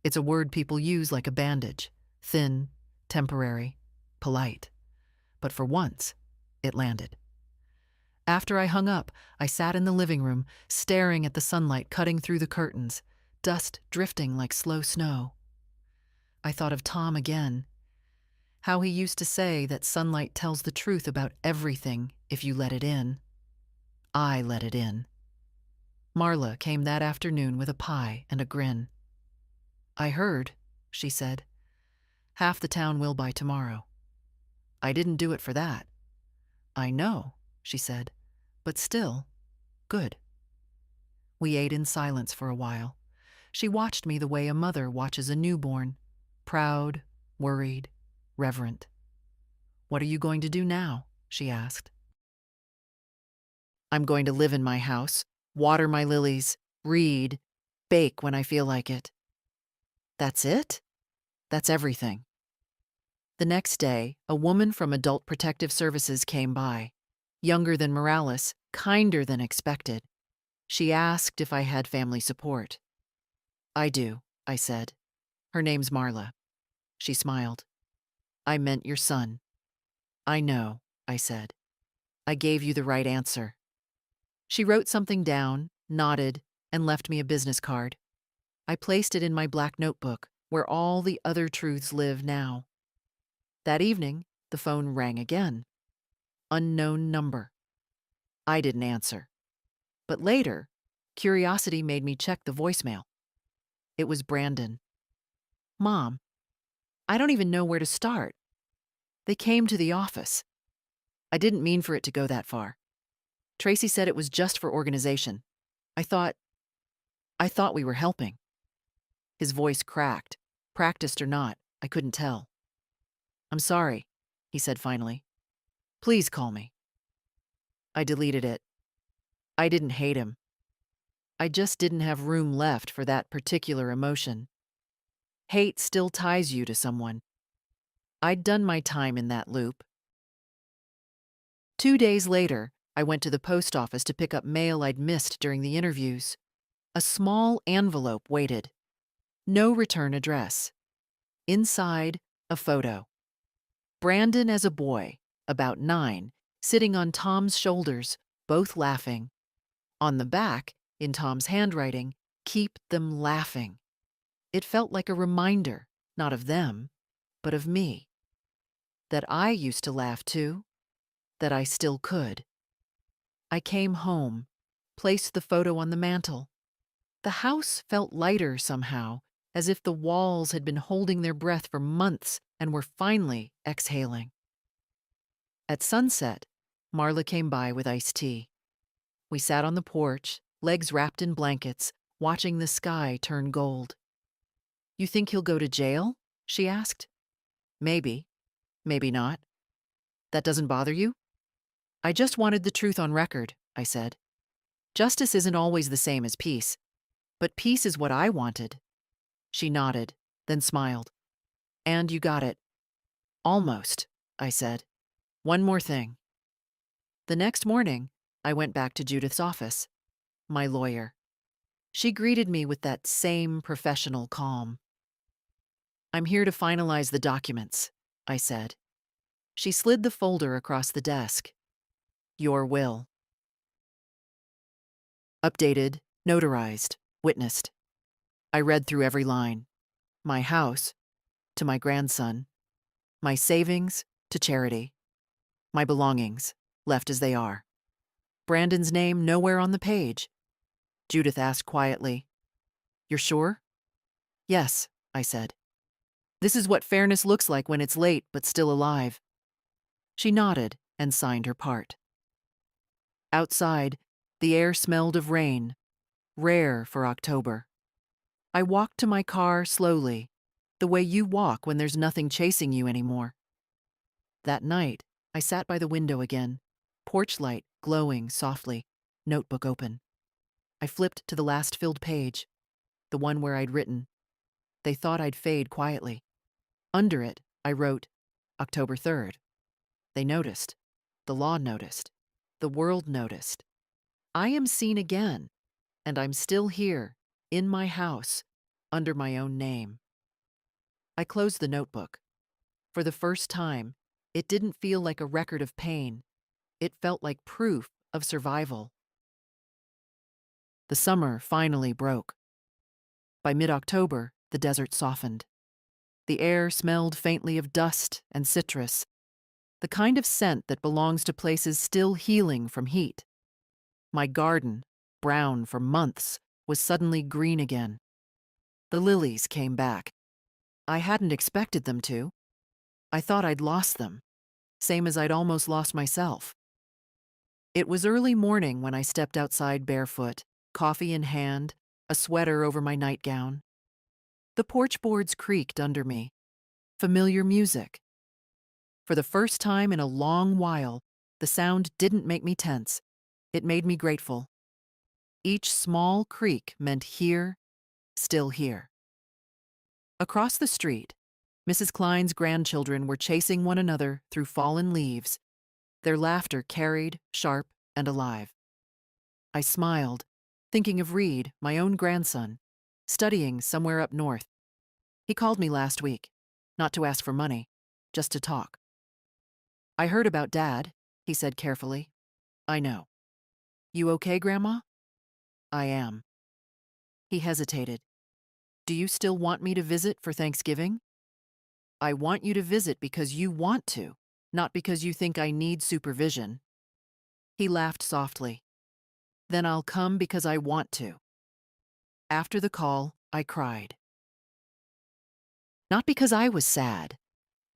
It's a word people use like a bandage. Thin, temporary, polite. But for once, it landed. After I hung up, I sat in the living room, staring at the sunlight cutting through the curtains, dust drifting like slow snow. I thought of Tom again. How he used to say that sunlight tells the truth about everything if you let it in. I let it in. Marla came that afternoon with a pie and a grin. "I heard," she said. "Half the town will by tomorrow." "I didn't do it for that." "I know," she said, "but still, good." We ate in silence for a while. She watched me the way a mother watches a newborn, proud, worried, reverent. "What are you going to do now?" she asked. "I'm going to live in my house, water my lilies, read, bake when I feel like it." "That's it?" "That's everything." The next day, a woman from Adult Protective Services came by. Younger than Morales, kinder than expected. She asked if I had family support. "I do," I said. "Her name's Marla." She smiled. "I meant your son." "I know," I said. "I gave you the right answer." She wrote something down, nodded, and left me a business card. I placed it in my black notebook, where all the other truths live now. That evening, the phone rang again. Unknown number. I didn't answer. But later, curiosity made me check the voicemail. It was Brandon. "Mom, I don't even know where to start. They came to the office. I didn't mean for it to go that far. Tracy said it was just for organization. I thought we were helping." His voice cracked. Practiced or not, I couldn't tell. "I'm sorry," he said finally. "Please call me." I deleted it. I didn't hate him. I just didn't have room left for that particular emotion. Hate still ties you to someone. I'd done my time in that loop. 2 days later, I went to the post office to pick up mail I'd missed during the interviews. A small envelope waited. No return address. Inside, a photo. Brandon as a boy, about 9, sitting on Tom's shoulders, both laughing. On the back, in Tom's handwriting, "Keep them laughing." It felt like a reminder, not of them, but of me. That I used to laugh too, that I still could. I came home, placed the photo on the mantel. The house felt lighter somehow, as if the walls had been holding their breath for months and were finally exhaling. At sunset, Marla came by with iced tea. We sat on the porch, legs wrapped in blankets, watching the sky turn gold. "You think he'll go to jail?" she asked. "Maybe. Maybe not." "That doesn't bother you?" "I just wanted the truth on record," I said. "Justice isn't always the same as peace. But peace is what I wanted." She nodded, then smiled. "And you got it." "Almost," I said. "One more thing." The next morning, I went back to Judith's office. My lawyer. She greeted me with that same professional calm. "I'm here to finalize the documents," I said. She slid the folder across the desk. "Your will." Updated, notarized, witnessed. I read through every line. My house, to my grandson. My savings, to charity. My belongings, left as they are. Brandon's name nowhere on the page. Judith asked quietly, "You're sure?" "Yes," I said. "This is what fairness looks like when it's late but still alive." She nodded and signed her part. Outside, the air smelled of rain, rare for October. I walked to my car slowly, the way you walk when there's nothing chasing you anymore. That night, I sat by the window again, porch light glowing softly, notebook open. I flipped to the last filled page, the one where I'd written, "They thought I'd fade quietly." Under it, I wrote, October 3rd. They noticed. The law noticed. The world noticed. I am seen again, and I'm still here, in my house, under my own name. I closed the notebook. For the first time, it didn't feel like a record of pain. It felt like proof of survival. The summer finally broke. By mid-October, the desert softened. The air smelled faintly of dust and citrus, the kind of scent that belongs to places still healing from heat. My garden, brown for months, was suddenly green again. The lilies came back. I hadn't expected them to. I thought I'd lost them, same as I'd almost lost myself. It was early morning when I stepped outside barefoot, coffee in hand, a sweater over my nightgown. The porch boards creaked under me. Familiar music. For the first time in a long while, the sound didn't make me tense. It made me grateful. Each small creak meant here, still here. Across the street, Mrs. Klein's grandchildren were chasing one another through fallen leaves, their laughter carried, sharp, and alive. I smiled, thinking of Reed, my own grandson, studying somewhere up north. He called me last week, not to ask for money, just to talk. I heard about Dad, he said carefully. I know. You okay, Grandma? I am. He hesitated. Do you still want me to visit for Thanksgiving? I want you to visit because you want to, not because you think I need supervision. He laughed softly. Then I'll come because I want to. After the call, I cried. Not because I was sad,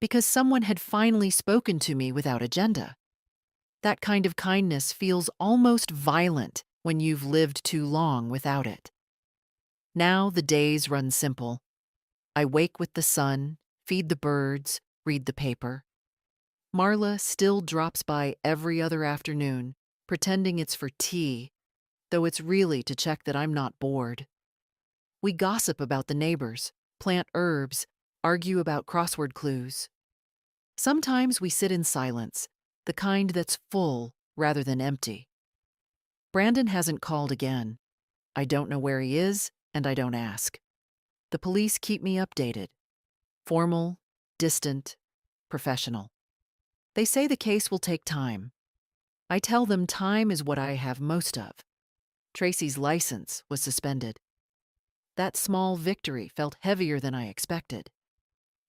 because someone had finally spoken to me without agenda. That kind of kindness feels almost violent when you've lived too long without it. Now the days run simple. I wake with the sun, feed the birds, read the paper. Marla still drops by every other afternoon, pretending it's for tea, though it's really to check that I'm not bored. We gossip about the neighbors, plant herbs, argue about crossword clues. Sometimes we sit in silence, the kind that's full rather than empty. Brandon hasn't called again. I don't know where he is, and I don't ask. The police keep me updated. Formal, distant, professional. They say the case will take time. I tell them time is what I have most of. Tracy's license was suspended. That small victory felt heavier than I expected.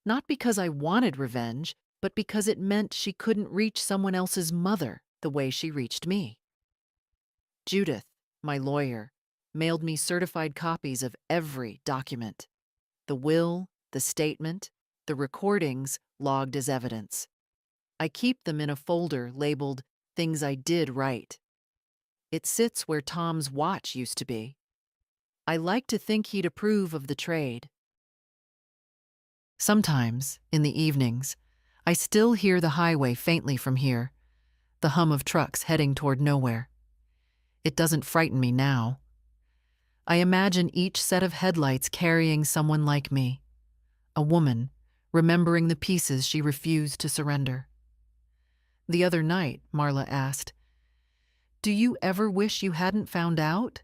Not because I wanted revenge, but because it meant she couldn't reach someone else's mother the way she reached me. Judith, my lawyer, mailed me certified copies of every document. The will, the statement, the recordings logged as evidence. I keep them in a folder labeled Things I Did Right. It sits where Tom's watch used to be. I like to think he'd approve of the trade. Sometimes, in the evenings, I still hear the highway faintly from here, the hum of trucks heading toward nowhere. It doesn't frighten me now. I imagine each set of headlights carrying someone like me, a woman, remembering the pieces she refused to surrender. The other night, Marla asked, "Do you ever wish you hadn't found out?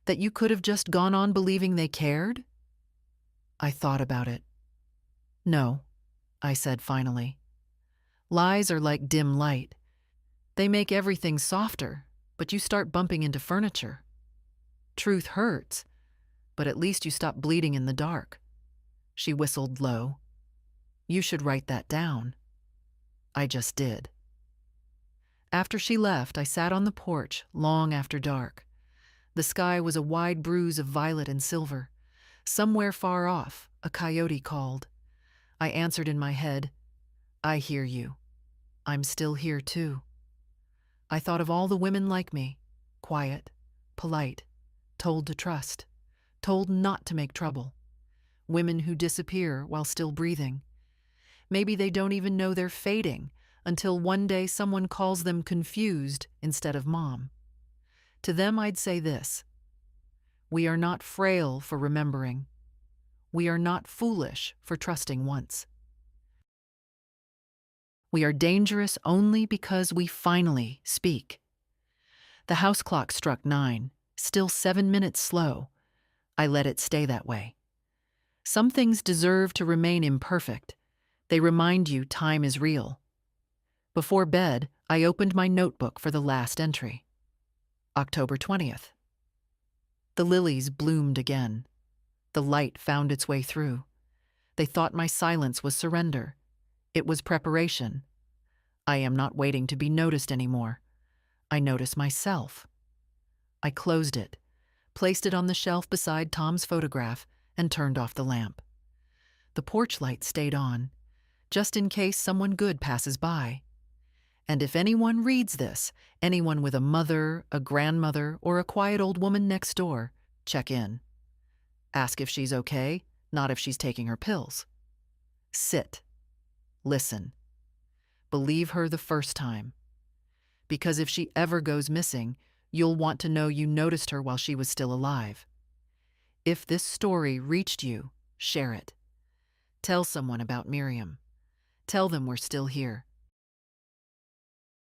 That you could have just gone on believing they cared?" I thought about it. No, I said finally. Lies are like dim light. They make everything softer, but you start bumping into furniture. Truth hurts, but at least you stop bleeding in the dark. She whistled low. You should write that down. I just did. After she left, I sat on the porch long after dark. The sky was a wide bruise of violet and silver. Somewhere far off, a coyote called. I answered in my head, I hear you. I'm still here too. I thought of all the women like me, quiet, polite, told to trust, told not to make trouble. Women who disappear while still breathing. Maybe they don't even know they're fading until one day someone calls them confused instead of mom. To them I'd say this: we are not frail for remembering. We are not foolish for trusting once. We are dangerous only because we finally speak. The house clock struck 9, still 7 minutes slow. I let it stay that way. Some things deserve to remain imperfect. They remind you time is real. Before bed, I opened my notebook for the last entry. October 20th. The lilies bloomed again. The light found its way through. They thought my silence was surrender. It was preparation. I am not waiting to be noticed anymore. I notice myself. I closed it, placed it on the shelf beside Tom's photograph, and turned off the lamp. The porch light stayed on, just in case someone good passes by. And if anyone reads this, anyone with a mother, a grandmother, or a quiet old woman next door, check in. Ask if she's okay, not if she's taking her pills. Sit. Listen. Believe her the first time. Because if she ever goes missing, you'll want to know you noticed her while she was still alive. If this story reached you, share it. Tell someone about Miriam. Tell them we're still here.